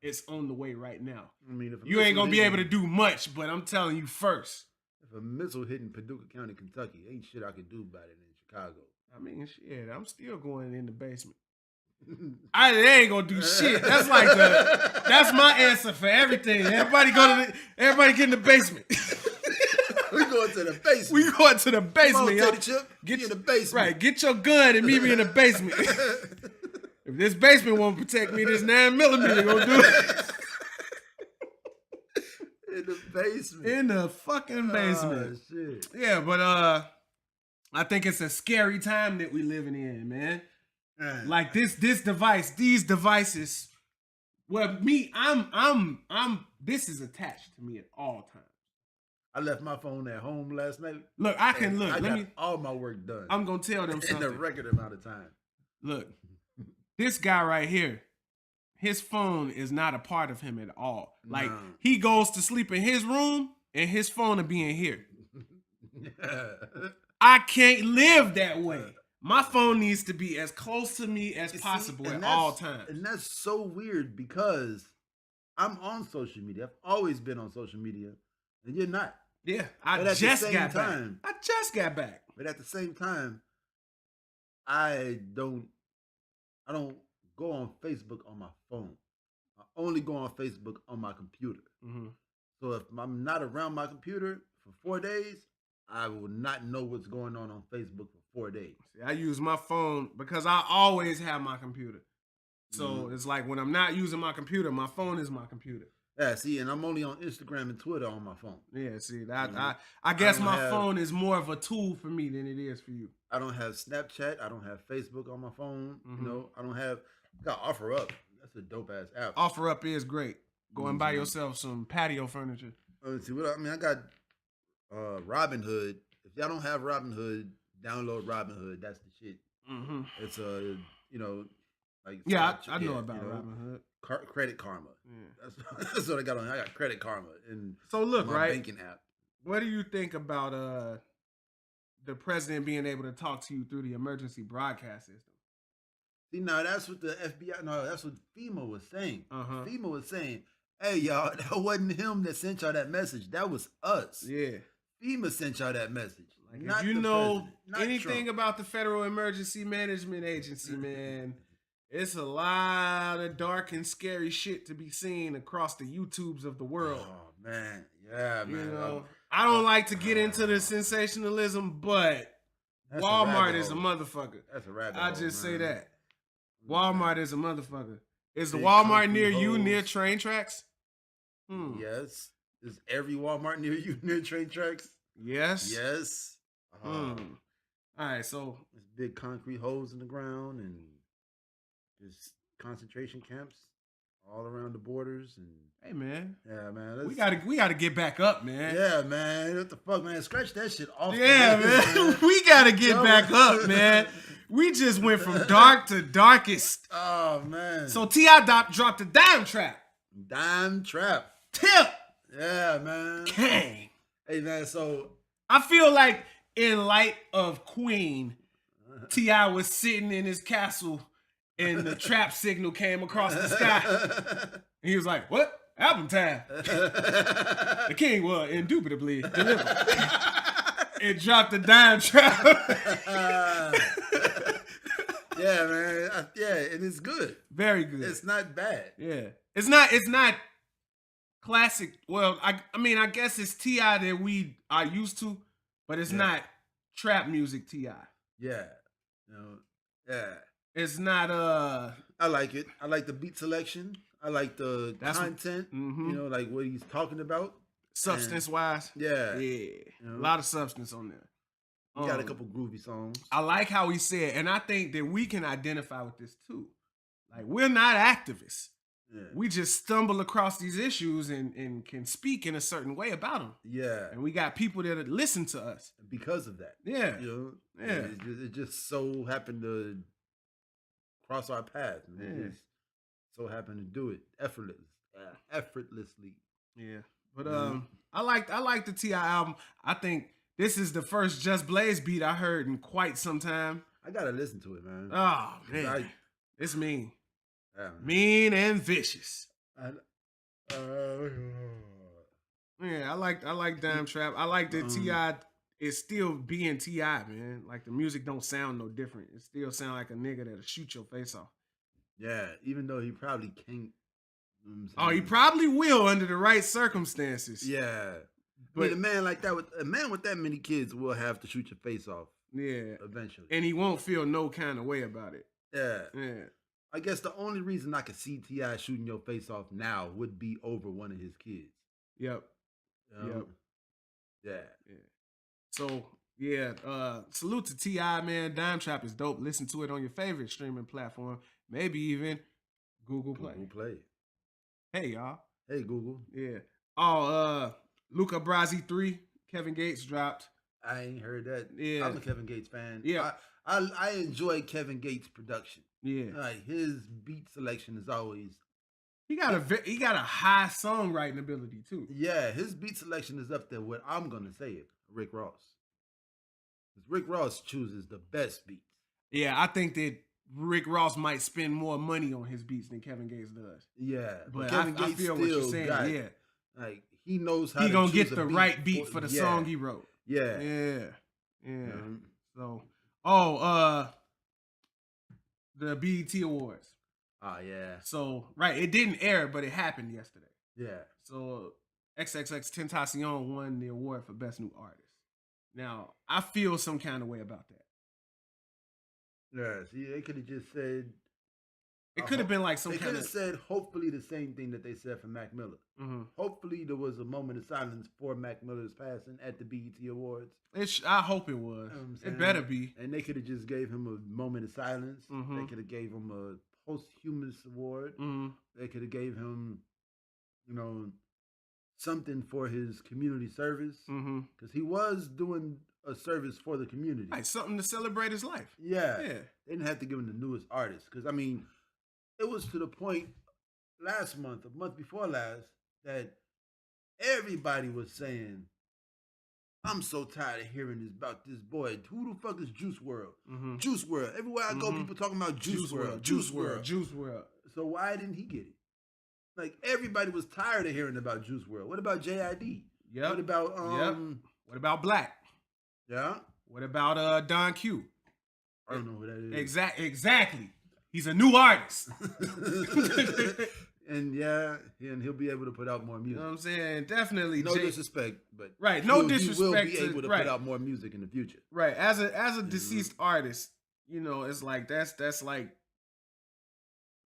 it's on the way right now. I mean, if you ain't gonna be able to do much, but I'm telling you first. If a missile hitting Paducah County, Kentucky, ain't shit I could do about it in Chicago. I mean, shit, I'm still going in the basement. They ain't gonna do shit. That's that's my answer for everything. Everybody get in the basement. We going to the basement. We going to the basement, y'all. Get in the basement. Right, get your gun and meet me in the basement. If this basement won't protect me, this 9mm gonna do it. In the basement. In the fucking basement. Oh, shit. Yeah, but I think it's a scary time that we living in, man. Like these devices. Well, me, this is attached to me at all times. I left my phone at home last night. Look, I got all my work done. I'm gonna tell them something. In a record amount of time. Look, this guy right here, his phone is not a part of him at all. Like, he goes to sleep in his room and his phone will be in here. I can't live that way. My phone needs to be as close to me as possible at all times. And that's so weird because I'm on social media. I've always been on social media, and you're not. Yeah, I just got back. But at the same time, I don't go on Facebook on my phone. I only go on Facebook on my computer. Mm-hmm. So if I'm not around my computer for 4 days, I will not know what's going on Facebook for 4 days. See, I use my phone because I always have my computer. So it's like when I'm not using my computer, my phone is my computer. Yeah, see, and I'm only on Instagram and Twitter on my phone. Yeah, see, I guess my phone is more of a tool for me than it is for you. I don't have Snapchat. I don't have Facebook on my phone. Mm-hmm. You know, I don't have. Got OfferUp. That's a dope ass app. OfferUp is great. Go and buy yourself some patio furniture. Let's see what I mean. I got Robinhood. If y'all don't have Robinhood, download Robinhood. That's the shit. Mm-hmm. It's like I know about Robinhood. Credit Karma. Yeah. That's what I got on. I got Credit Karma and so look, my right, banking app. What do you think about the president being able to talk to you through the emergency broadcast system? See, now that's what the FBI. No, that's what FEMA was saying. FEMA was saying, "Hey, y'all, that wasn't him that sent y'all that message. That was us. Yeah, FEMA sent y'all that message. Like, if you know anything about the Federal Emergency Management Agency, man." It's a lot of dark and scary shit to be seen across the YouTubes of the world. Oh, man. Yeah, man. You know, I don't like to get into the sensationalism, but Walmart is a motherfucker. That's a rabbit hole, I just say that. Walmart is a motherfucker. Is the Walmart near you near train tracks? Yes. Is every Walmart near you near train tracks? Yes. Yes. All right, so there's big concrete holes in the ground and there's concentration camps all around the borders, and hey, man, yeah, man, we gotta get back up, man. Yeah, man, what the fuck, man? Scratch that shit off. Yeah, man, we gotta get back up, man. We just went from dark to darkest. Oh man. So T.I. dropped a dime trap. Dime trap. Tip. Yeah, man. Kang. Hey, man. So I feel like in light of Queen, T.I. was sitting in his castle. And the trap signal came across the sky. And he was like, what? Album time. The king will indubitably deliver. It dropped the dime trap. Yeah, man. Yeah, and it's good. Very good. It's not bad. Yeah. It's not classic. Well, I mean, I guess it's T.I. that we are used to, but it's not trap music T.I. Yeah. You know, yeah. It's not I like it. I like the beat selection. I like the content. You know, like what he's talking about. Substance wise. Yeah. Yeah. You know? A lot of substance on there. He got a couple groovy songs. I like how he said, and I think that we can identify with this too. Like, we're not activists. Yeah. We just stumble across these issues and can speak in a certain way about them. Yeah. And we got people that listen to us. Because of that. Yeah. You know? Yeah. It just so happened to cross our path. And it just so happened to do it effortlessly. Yeah. But I like the T.I. album. I think this is the first Just Blaze beat I heard in quite some time. I gotta listen to it, man. Oh man, it's mean, yeah, mean and vicious. Yeah, I like Dime Trap. I like that T.I. is still being T.I., man. Like, the music don't sound no different. It still sound like a nigga that'll shoot your face off. Yeah, even though he probably can't. Oh, he probably will under the right circumstances. Yeah. But I mean, a man like that, a man with that many kids will have to shoot your face off. Yeah. Eventually. And he won't feel no kind of way about it. Yeah. Yeah. I guess the only reason I could see T.I. shooting your face off now would be over one of his kids. Yep. Yep. Yeah. Yeah. So, yeah, salute to T.I., man. Dime Trap is dope. Listen to it on your favorite streaming platform. Maybe even Google Play. Google Play. Hey, y'all. Hey, Google. Yeah. Oh, Luca Brasi 3, Kevin Gates dropped. I ain't heard that. Yeah. I'm a Kevin Gates fan. Yeah. I enjoy Kevin Gates' production. Yeah. Like, his beat selection is always... He got a high songwriting ability, too. Yeah, his beat selection is up there with, I'm going to say it, Rick Ross. Because Rick Ross chooses the best beats. Yeah, I think that Rick Ross might spend more money on his beats than Kevin Gates does. Yeah, but Kevin Gates I feel what you're saying. Yeah, like, he knows how he to gonna get the right beat for the song he wrote. Yeah, yeah. So, the BET Awards. Oh yeah. So it didn't air, but it happened yesterday. Yeah. So XXXTentacion won the award for Best New Artist. Now, I feel some kind of way about that. Yeah, see, they could have just said... It could have been like some kind of... They could have said, hopefully, the same thing that they said for Mac Miller. Mm-hmm. Hopefully, there was a moment of silence for Mac Miller's passing at the BET Awards. I hope it was. You know it better be. And they could have just gave him a moment of silence. Mm-hmm. They could have gave him a posthumous award. Mm-hmm. They could have gave him, something for his community service. Because he was doing a service for the community. Like something to celebrate his life. Yeah. They didn't have to give him the newest artist. Because, I mean, it was to the point last month, a month before last, that everybody was saying, I'm so tired of hearing this about this boy. Who the fuck is Juice WRLD? Mm-hmm. Juice WRLD. Everywhere I go, people talking about Juice WRLD. Juice WRLD. So why didn't he get it? Like, everybody was tired of hearing about Juice WRLD. What about JID? Yep. What about What about Black? Yeah. What about Don Q? I don't know who that is. Exactly. He's a new artist. And he'll be able to put out more music. You know what I'm saying? Definitely. No disrespect, but no disrespect. He will be able to put out more music in the future. Right. As a deceased artist, it's like that's like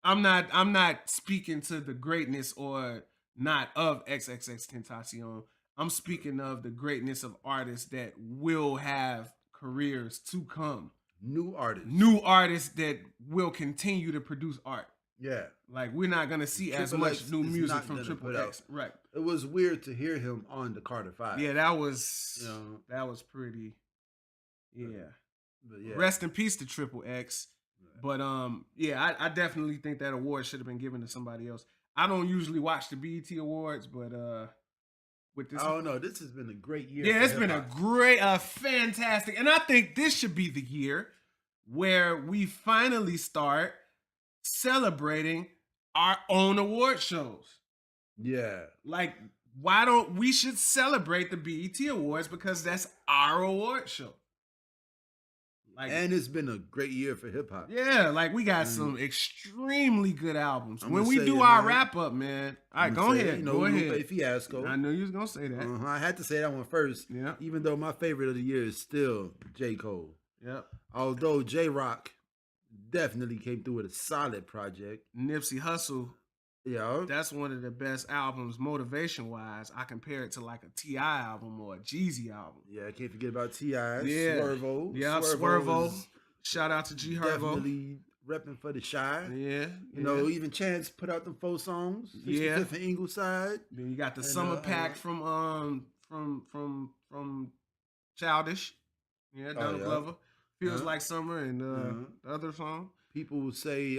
I'm not speaking to the greatness or not of XXXTentacion. I'm speaking of the greatness of artists that will have careers to come. New artists that will continue to produce art. Yeah. Like, we're not going to see as much new music from Triple X. Right. It was weird to hear him on the Carter 5. Yeah, that was pretty. Yeah. But yeah. Rest in peace to Triple X. But I definitely think that award should have been given to somebody else. I don't usually watch the BET Awards, but with this, I don't know. This has been a great year. Yeah, it's been a fantastic, and I think this should be the year where we finally start celebrating our own award shows. Yeah. Like, why don't we should celebrate the BET Awards, because that's our award show. and it's been a great year for hip hop. Yeah, like we got some extremely good albums. When we do our wrap up, man. All right, go ahead. Go ahead. Fiasco. I knew you was gonna say that. I had to say that one first. Yeah. Even though my favorite of the year is still J. Cole. Yep. Although J-Rock definitely came through with a solid project. Nipsey Hussle. Yeah. That's one of the best albums motivation wise. I compare it to like a T.I. album or a Jeezy album. Yeah, I can't forget about T.I. Yeah. Swervo. Yeah, Swervo. Shout out to G Herbo. Definitely repping for the Shy. Yeah. You know, even Chance put out them 4 songs. 65th and Ingleside. Then you got the summer pack from Childish. Yeah, Donald Glover. Feels Like Summer and the other song. People will say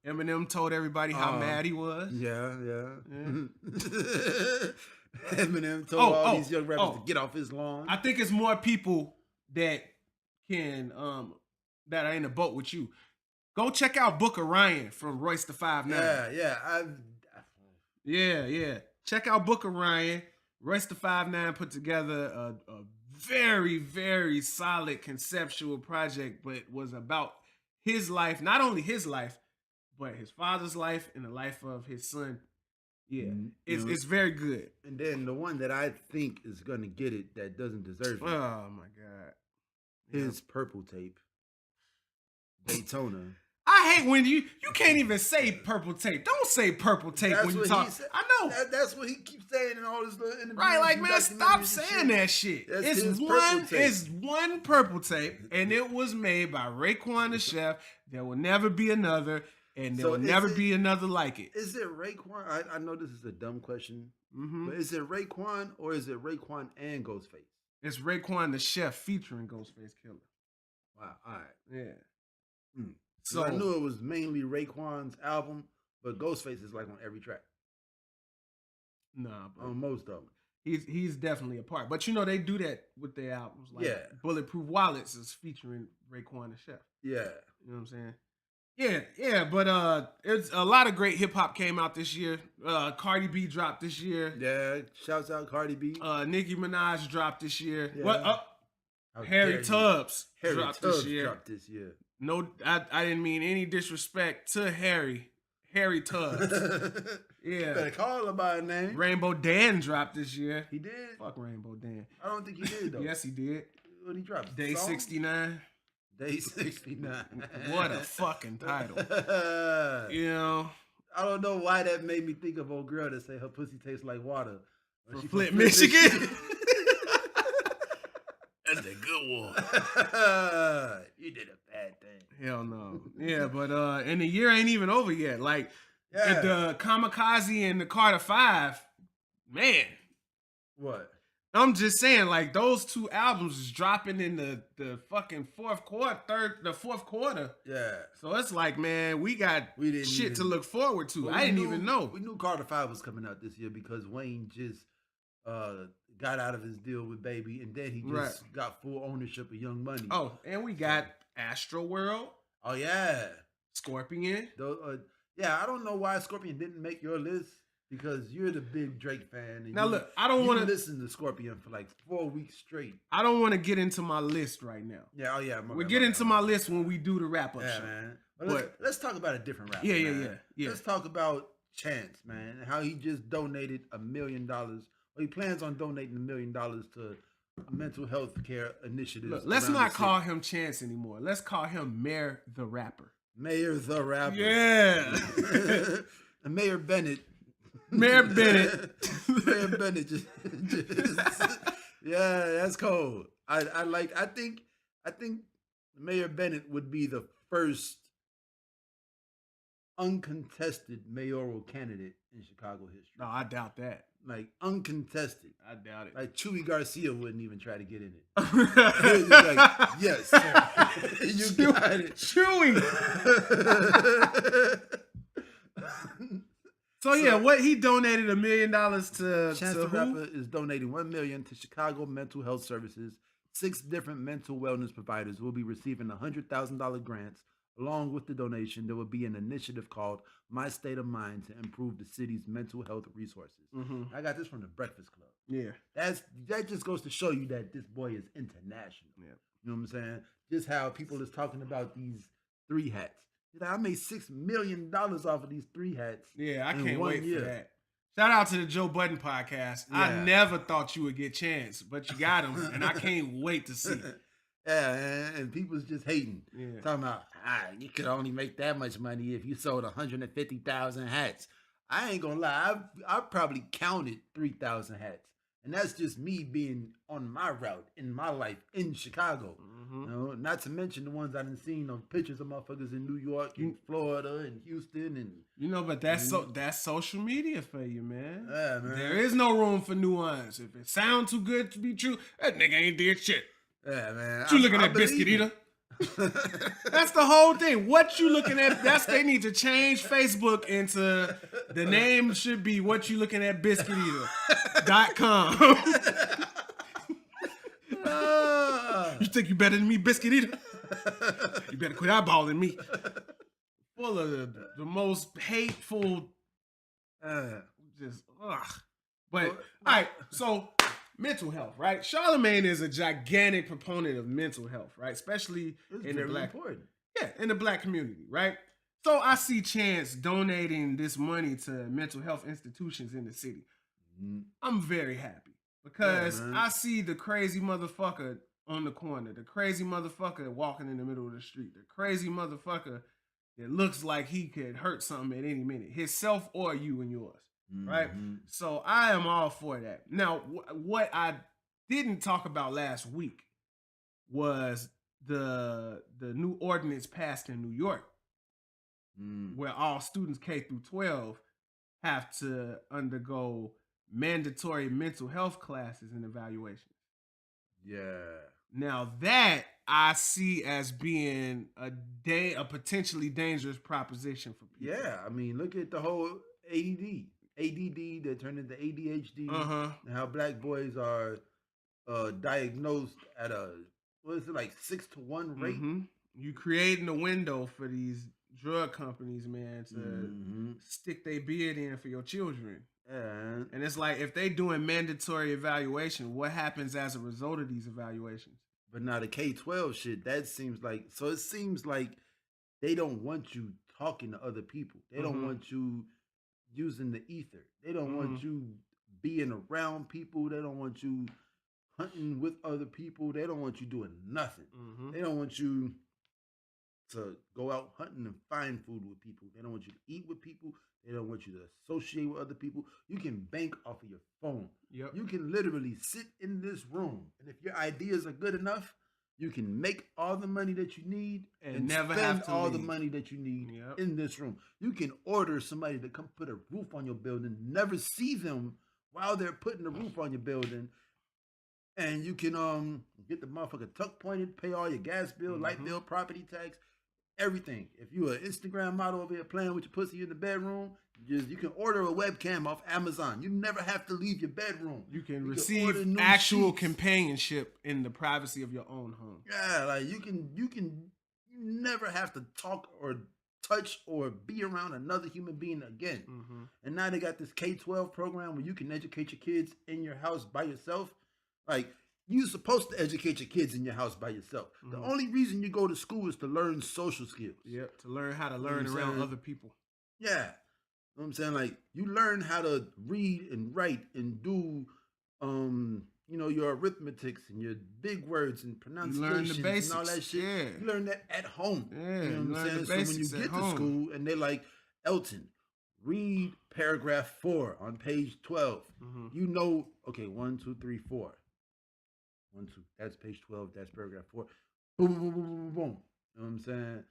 Eminem told everybody how mad he was. Yeah. Eminem told all these young rappers to get off his lawn. I think it's more people that can that are in the boat with you. Go check out Book of Ryan from Royce the 5'9". Yeah. Check out Book of Ryan. Royce the 5'9" put together a very, very solid conceptual project, but was about his life, not only his life, but his father's life and the life of his son. Yeah, it's very good. And then the one that I think is going to get it that doesn't deserve it. Oh, my God. His Purple Tape. Daytona. I hate when you can't even say Purple Tape. Don't say Purple Tape when you talk. I know. That's what he keeps saying in all his little interviews. Right, like, man, stop saying that shit. It's one Purple Tape, and it was made by Raekwon the Chef. There will never be another, and there will never be another like it. Is it Raekwon? I know this is a dumb question, but is it Raekwon or is it Raekwon and Ghostface? It's Raekwon the Chef featuring Ghostface Killer. Wow, all right. Yeah. So I knew it was mainly Raekwon's album, but Ghostface is like on every track. Nah, bro. On most of them. He's definitely a part. But you know they do that with their albums. Like Bulletproof Wallets is featuring Raekwon the Chef. Yeah. You know what I'm saying? Yeah, but it's a lot of great hip hop came out this year. Cardi B dropped this year. Yeah, shouts out Cardi B. Nicki Minaj dropped this year. Yeah. What? Harry Tubbs dropped this year. No, I didn't mean any disrespect to Harry Tubbs. Yeah. Better call him by name. Rainbow Dan dropped this year. He did? Fuck Rainbow Dan. I don't think he did, though. Yes, he did. What he dropped? Day 69. Day 69. What a fucking title. You know? I don't know why that made me think of old girl that say her pussy tastes like water. From Flint, Michigan. That's a good one. You did a bad thing. Hell no. Yeah, but and the year ain't even over yet. Like the Kamikaze and the Carter 5, man. What? I'm just saying, like, those 2 albums is dropping in the fucking fourth quarter. Yeah. So it's like, man, we got shit to look forward to. I didn't even know. We knew Carter 5 was coming out this year because Wayne just got out of his deal with Baby, and then he just got full ownership of Young Money. Oh, and we got Astro World. Oh, yeah. Scorpion. Yeah, I don't know why Scorpion didn't make your list. Because you're the big Drake fan. And now look, I don't want to listen to Scorpion for like 4 weeks straight. I don't want to get into my list right now. Yeah, We'll get into my list when we do the wrap up show. Man. But let's talk about a different rapper. Yeah. Let's talk about Chance, man, and how he just donated $1 million. Or he plans on donating $1 million to mental health care initiatives. Look, let's not call him Chance anymore. Let's call him Mayor the Rapper. Mayor the Rapper. Yeah. And Mayor Bennett. Mayor Bennett. Mayor Bennett just yeah, that's cold. I think Mayor Bennett would be the first uncontested mayoral candidate in Chicago history. No, I doubt that. Like uncontested. I doubt it. Like Chewy Garcia wouldn't even try to get in it. Like, yes, sir. You got it. Chewy. So yeah, what he donated $1 million to Chance the Rapper is donating $1 million to Chicago Mental Health Services. 6 different mental wellness providers will be receiving $100,000 grants Along with the donation, there will be an initiative called My State of Mind to improve the city's mental health resources. I got this from the Breakfast Club. Yeah. That just goes to show you that this boy is international. Yeah. You know what I'm saying? Just how people is talking about these 3 hats. He's like, I made $6 million off of these 3 hats. Yeah, I can't wait for that. Shout out to the Joe Budden podcast. Yeah. I never thought you would get chance, but you got him, and I can't wait to see. Yeah, and people's just hating. Yeah. Talking about, you could only make that much money if you sold 150,000 hats. I ain't gonna lie, I've probably counted 3,000 hats. And that's just me being on my route in my life in Chicago. You know, not to mention the ones I done seen on pictures of motherfuckers in New York and Florida and Houston and but that's social media for you, man. Yeah, man. There is no room for nuance. If it sounds too good to be true, that nigga ain't did shit. Yeah, man. What you looking at, Biscuit Eater? That's the whole thing. What you looking at? They need to change Facebook into the name should be what you looking at biscuiteater.com. You think you better than me, Biscuit Eater? You better quit eyeballing me. Full of the most hateful, just ugh. But all right, so. Mental health, right? Charlamagne is a gigantic proponent of mental health, right? Especially in the black, in the black community, right? So I see Chance donating this money to mental health institutions in the city. I'm very happy because I see the crazy motherfucker on the corner, the crazy motherfucker walking in the middle of the street, the crazy motherfucker that looks like he could hurt something at any minute, himself or you and yours. Right? So I am all for that. Now, what I didn't talk about last week was the new ordinance passed in New York where all students K through 12 have to undergo mandatory mental health classes and evaluations. Yeah. Now that I see as being a potentially dangerous proposition for people. Yeah, I mean, look at the whole ADD that turned into ADHD, and how black boys are diagnosed at a 6-to-1 rate. You creating a window for these drug companies, man, to stick their beard in for your children. Yeah. And it's like, if they doing mandatory evaluation, what happens as a result of these evaluations? But now the K-12 shit, it seems like they don't want you talking to other people. They don't want you using the ether. They don't want you being around people. They don't want you hunting with other people. They don't want you doing nothing. They don't want you to go out hunting and find food with people. They don't want you to eat with people. They don't want you to associate with other people. You can bank off of your phone. Yep. You can literally sit in this room, and if your ideas are good enough, you can make all the money that you need and never spend have to all leave. the money that you need in this room. You can order somebody to come put a roof on your building, never see them while they're putting the roof on your building. And you can get the motherfucker tuck pointed, pay all your gas bill, light bill, property tax, everything. If you an Instagram model over here playing with your pussy in the bedroom, you can order a webcam off Amazon. You never have to leave your bedroom. You can receive actual companionship in the privacy of your own home. Yeah, like you never have to talk or touch or be around another human being again. And now they got this K-12 program where you can educate your kids in your house by yourself. Like, you're supposed to educate your kids in your house by yourself. The only reason you go to school is to learn social skills. Yep, to learn how to learn around other people. Yeah. You know what I'm saying? Like, you learn how to read and write and do, your arithmetics and your big words and pronunciations and all that shit. Yeah. You learn that at home. Yeah, you know what I'm saying? So when you get to school and they're like, Elton, read paragraph 4 on page 12. You know, okay, 1, 2, 3, 4. 1, 2. That's page 12. That's paragraph 4. Boom, boom, boom, boom, boom, boom. You know what I'm saying?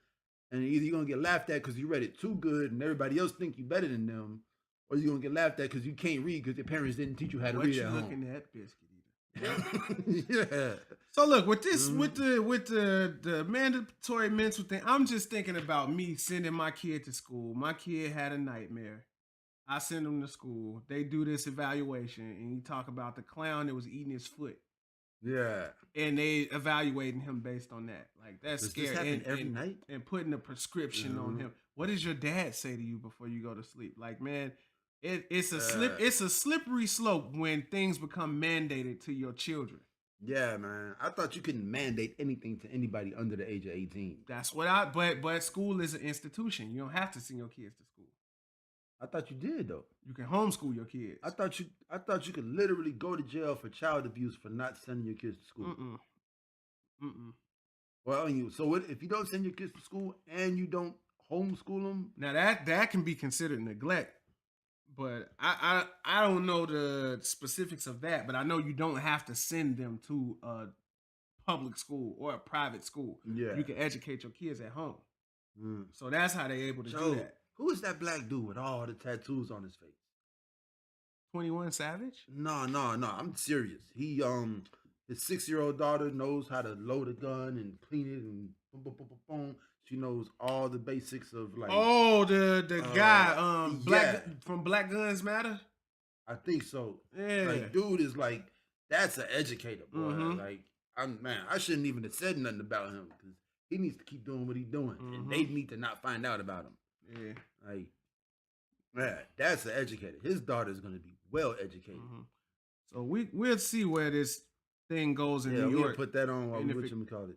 And either you're going to get laughed at because you read it too good and everybody else think you better than them, or you're going to get laughed at because you can't read because your parents didn't teach you how to read at home. What you looking at, Biscuit Eater? Yeah. So look, with this, with the mandatory mental thing, I'm just thinking about me sending my kid to school. My kid had a nightmare. I send him to school. They do this evaluation and you talk about the clown that was eating his foot. Yeah. And they evaluating him based on that. Like, that's Does scary. This happen every night? And putting a prescription on him. What does your dad say to you before you go to sleep? Like, man, it's a slippery slope when things become mandated to your children. Yeah, man. I thought you couldn't mandate anything to anybody under the age of 18. That's what but school is an institution. You don't have to send your kids to school. I thought you did though. You can homeschool your kids. I thought you could literally go to jail for child abuse for not sending your kids to school. Well, so if you don't send your kids to school and you don't homeschool them, now that can be considered neglect. But I don't know the specifics of that, but I know you don't have to send them to a public school or a private school. Yeah. You can educate your kids at home. So that's how they're able to do that. Who is that black dude with all the tattoos on his face? 21 Savage? No. I'm serious. He his 6-year-old daughter knows how to load a gun and clean it and boom, boom, boom, boom, boom. She knows all the basics of like. Oh, the guy from Black Guns Matter. I think so. Yeah, like dude is like that's an educator, boy. Like I shouldn't even have said nothing about him because he needs to keep doing what he's doing, and they need to not find out about him. Yeah, like man, that's an educator. His daughter is going to be well educated. So we'll see where this thing goes in New York. We'll put that on while we call it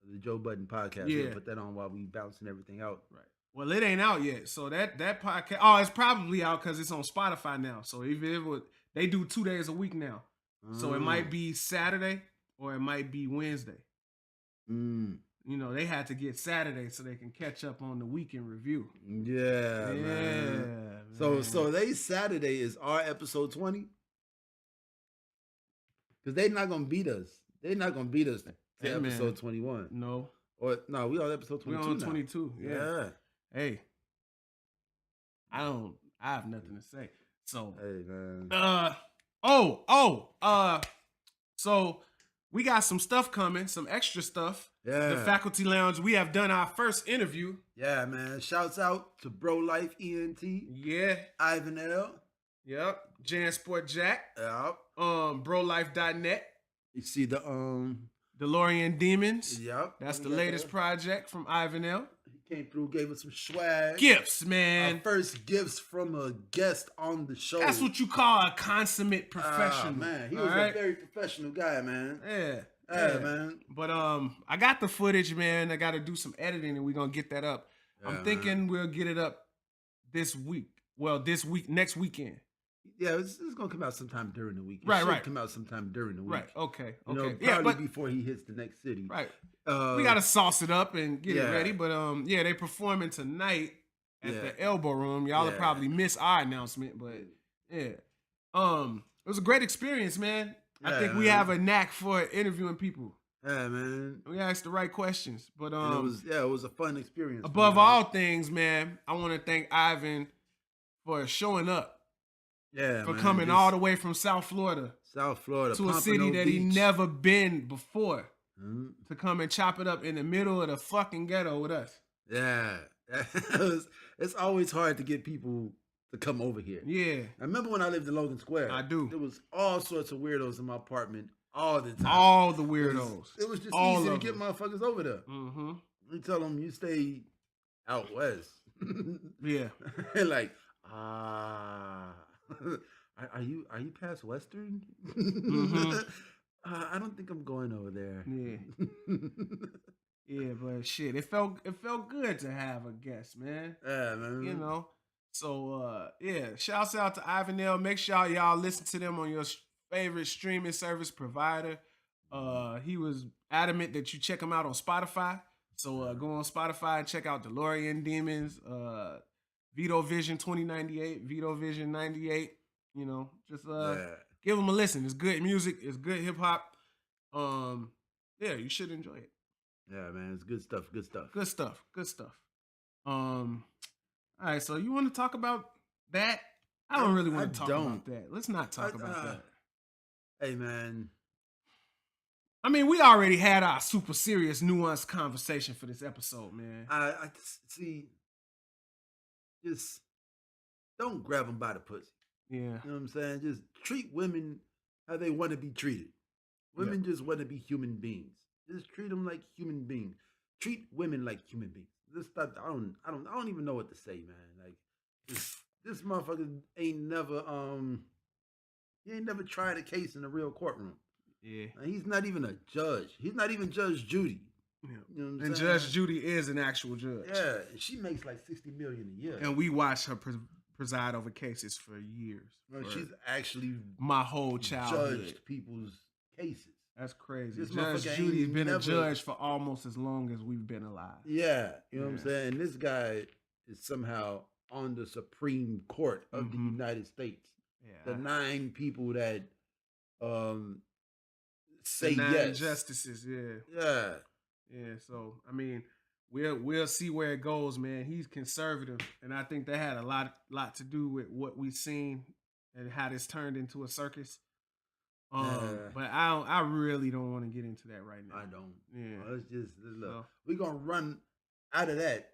the Joe Budden podcast. Yeah, we'll put that on while we bouncing everything out. Right. Well, it ain't out yet, so that podcast. Oh, it's probably out because it's on Spotify now. So even they do 2 days a week now, so it might be Saturday or it might be Wednesday. You know, they had to get Saturday so they can catch up on the weekend review. Yeah, man. So they Saturday is our episode 20 because they're not gonna beat us. They're not gonna beat us to episode 21. No. Or no, we on episode 22. We on 22. Yeah. Hey, I have nothing to say. So, hey man. So we got some stuff coming, some extra stuff. Yeah. The Faculty Lounge. We have done our first interview. Yeah, man. Shouts out to Bro Life ENT. Yeah. Ivan L. Yep. Jan Sport Jack. Yep. Brolife.net. You see the DeLorean Demons. Yep. That's the latest project from Ivan L. He came through, gave us some swag. Gifts, man. Our first gifts from a guest on the show. That's what you call a consummate professional. Man, he was a very professional guy, man. Yeah, man. But I got the footage, man. I got to do some editing, and we're gonna get that up. Yeah, I'm thinking we'll get it up this week. Well, next weekend. Yeah, it's gonna come out sometime during the week. It right. Come out sometime during the week. Right. Okay. Probably before he hits the next city. Right. We gotta sauce it up and get it ready. But they performing tonight at the Elbow Room. Y'all will probably miss our announcement, but it was a great experience, man. I think we have a knack for interviewing people. Yeah, man. We asked the right questions, but it was a fun experience. Above all things, man, I want to thank Ivan for showing up. Yeah, for coming all the way from South Florida to a city that he never been before to come and chop it up in the middle of the fucking ghetto with us. Yeah, it's always hard to get people to come over here. Yeah, I remember when I lived in Logan Square. I do. There was all sorts of weirdos in my apartment all the time. All the weirdos. It was just easy to get motherfuckers over there. You tell them you stay out west. Yeah, like Are you past Western? I don't think I'm going over there. Yeah. Yeah, but shit, it felt good to have a guest, man. Yeah, man. You know. So shouts out to Ivan L. Make sure y'all listen to them on your favorite streaming service provider. He was adamant that you check him out on Spotify. So go on Spotify and check out DeLorean Demons, Vito Vision 2098, Vito Vision 98. You know, just give them a listen. It's good music. It's good hip hop. You should enjoy it. Yeah, man, it's good stuff. Good stuff. Good stuff. Good stuff. All right, so you want to talk about that? I don't really want to talk about that. Let's not talk about that. Hey, man. I mean, we already had our super serious, nuanced conversation for this episode, man. I see. Just don't grab them by the pussy. Yeah. You know what I'm saying? Just treat women how they want to be treated. Women just want to be human beings. Just treat them like human beings. Treat women like human beings. This stuff, I don't even know what to say, man. Like this motherfucker ain't never he ain't never tried a case in a real courtroom. Yeah, he's not even a judge. He's not even Judge Judy. Yeah. You know what I'm and saying? Judge Judy is an actual judge. Yeah, and she makes like $60 million a year. And we watch her preside over cases for years. She's actually my whole childhood judged people's cases. That's crazy. This Judge Judy's been a judge for almost as long as we've been alive. Yeah, you know what I'm saying? This guy is somehow on the Supreme Court of the United States. Yeah. The 9 people that say the 9 yes. justices, Yeah. Yeah, so I mean, we'll see where it goes, man. He's conservative, and I think that had a lot to do with what we've seen and how this turned into a circus. But I really don't want to get into that right now. I don't. Yeah. Well, let's look. So, we're gonna run out of that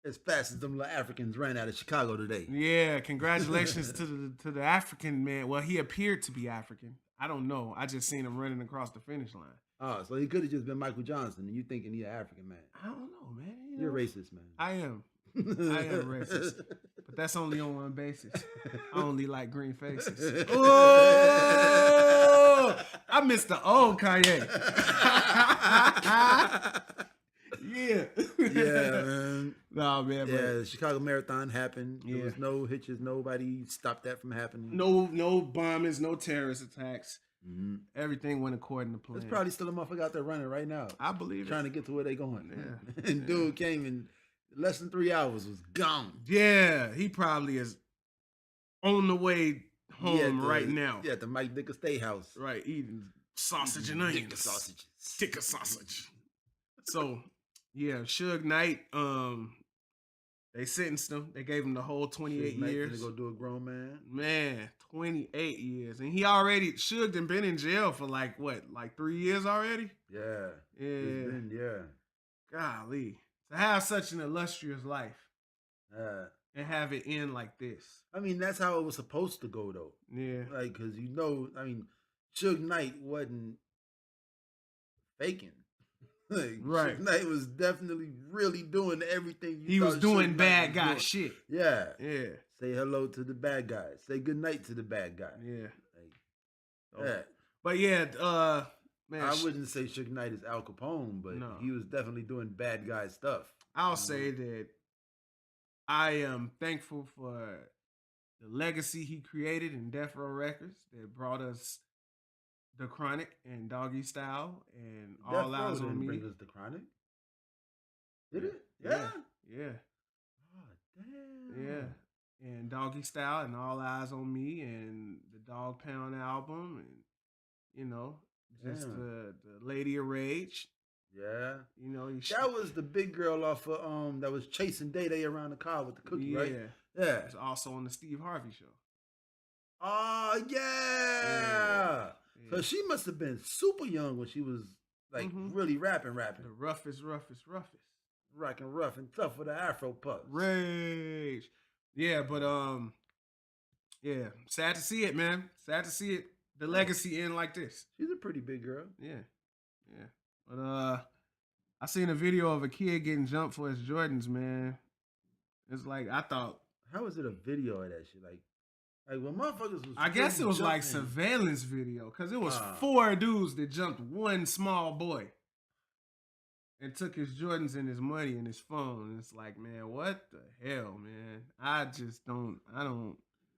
as fast as them little Africans ran out of Chicago today. Yeah, congratulations to the African man. Well, he appeared to be African. I don't know. I just seen him running across the finish line. Oh, so he could have just been Michael Johnson, and you thinking he's an African man? I don't know, man. You're racist, man. I am. I am racist, but that's only on one basis. I only like green faces. Oh, I missed the old Kanye. Yeah, man. No, man. Yeah, the Chicago Marathon happened. There was no hitches. Nobody stopped that from happening. No bombings, no terrorist attacks. Mm-hmm. Everything went according to plan. There's probably still a motherfucker out there running right now. I believe trying to get to where they going. Yeah. And dude came in less than 3 hours, was gone. Yeah, he probably is on the way home right now. Yeah, at the Mike Dicker Steakhouse. Right, eating sausage and onions. Dicker sausages. Dicker sausage. So, yeah, Suge Knight, they sentenced him. They gave him the whole 28 years. To go do a grown man? Man, 28 years. And Suge done been in jail for like 3 years already? Yeah. Yeah. Golly. To have such an illustrious life. And have it end like this. I mean, that's how it was supposed to go, though. Yeah. Like, because, Suge Knight wasn't faking. Like, right. Suge Knight was definitely really doing everything he was doing bad guy shit. Yeah. Yeah. Say hello to the bad guys. Say good night to the bad guy. Yeah. Yeah. But yeah, man. I wouldn't say Suge Knight is Al Capone, but he was definitely doing bad guy stuff. I'll say that I am thankful for the legacy he created in Death Row Records that brought us The Chronic and Doggy Style and All Eyes on Me. Bring us The Chronic? Did it? Yeah. Oh, damn. Yeah. And Doggy Style and All Eyes on Me and the Dog Pound album and just the Lady of Rage. Yeah. That was the big girl off of that was chasing Day Day around the car with the cookie, right? Yeah. It's also on the Steve Harvey show. Oh yeah. So she must have been super young when she was really rapping. The roughest. Rocking rough and tough with the Afro puffs. Rage. Yeah, but yeah, sad to see it, man. Sad to see it. The legacy end like this. She's a pretty big girl. Yeah. But I seen a video of a kid getting jumped for his Jordans, man. It's like I thought. How is it a video of that shit? Like when motherfuckers was. I guess it was like surveillance video because it was 4 dudes that jumped one small boy and took his Jordans and his money and his phone. And it's like, man, what the hell, man? I don't.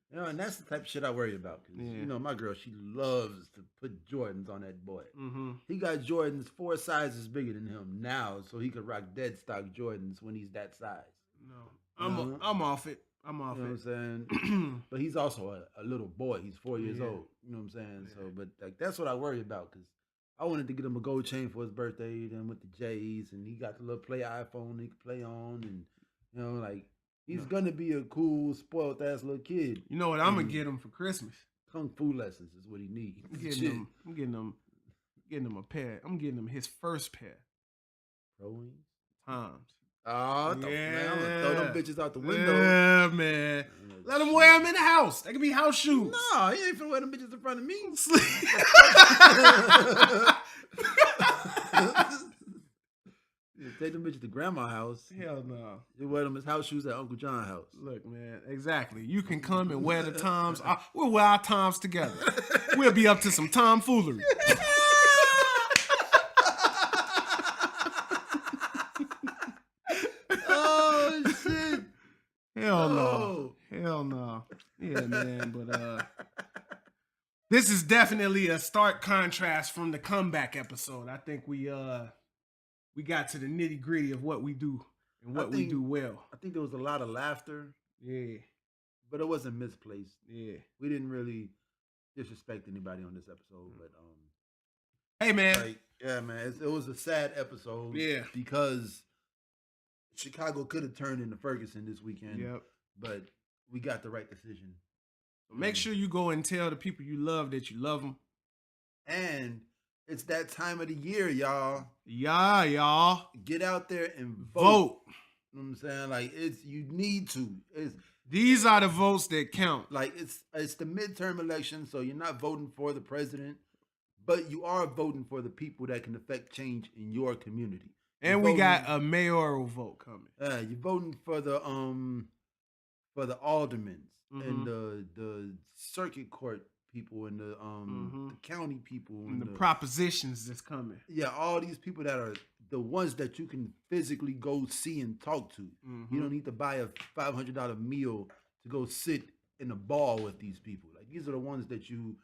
And that's the type of shit I worry about. Cause, my girl, she loves to put Jordans on that boy. Mm-hmm. He got Jordans 4 sizes bigger than him now, so he could rock dead stock Jordans when he's that size. No, I'm off it. I'm off it. You know what I'm saying? But he's also a little boy. He's 4 years old. You know what I'm saying? Yeah. So, but that's what I worry about because I wanted to get him a gold chain for his birthday, then with the J's, and he got the little play iPhone he could play on, and he's gonna be a cool, spoiled ass little kid. You know what I'm gonna get him for Christmas? Kung Fu lessons is what he needs. I'm getting him a pair. I'm getting him his first pair. Pro wings? Toms. Oh, man, I'm gonna throw them bitches out the window. Yeah, man. Let them wear them in the house. They can be house shoes. No, he ain't finna wear them bitches in front of me. Take them bitches to grandma's house. Hell no. You wear them as house shoes at Uncle John's house. Look, man, exactly. You can come and wear the Toms. We'll wear our Toms together. We'll be up to some tomfoolery. Oh, shit. Hell no. Hell no. Yeah, man, but this is definitely a stark contrast from the comeback episode. I think we got to the nitty-gritty of what we do and what we do well. I think there was a lot of laughter. Yeah. But it wasn't misplaced. Yeah. We didn't really disrespect anybody on this episode, but hey, man. Like, yeah, man, it was a sad episode. Yeah. Because Chicago could have turned into Ferguson this weekend. Yep. But we got the right decision. Make sure you go and tell the people you love that you love them. And it's that time of the year, y'all. Yeah, y'all. Get out there and vote. You know what I'm saying? Like, you need to. These are the votes that count. Like, it's the midterm election, so you're not voting for the president, but you are voting for the people that can affect change in your community. And we got a mayoral vote coming. You're voting for the aldermen and the circuit court people and the county people and the propositions that's coming. Yeah, all these people that are the ones that you can physically go see and talk to. You don't need to buy a $500 meal to go sit in a bar with these people. Like, these are the ones that you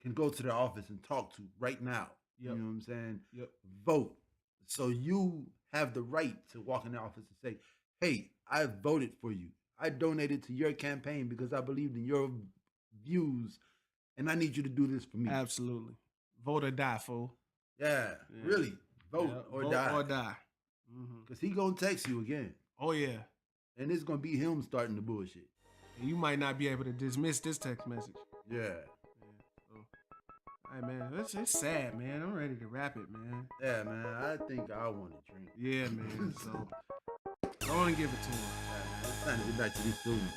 can go to their office and talk to right now. Yep. You know what I'm saying? Yep. Vote. So you have the right to walk in the office and say, hey, I voted for you. I donated to your campaign because I believed in your views, and I need you to do this for me. Absolutely. Vote or die, fool. Yeah, really. Vote or vote die. Or die. Because he going to text you again. Oh, yeah. And it's going to be him starting the bullshit. And you might not be able to dismiss this text message. Yeah. Hey, man, it's sad, man. I'm ready to wrap it, man. Yeah, man. I think I want to drink. Yeah, man. So, go on and give it to him. Yeah, man. It's time to get back to these students.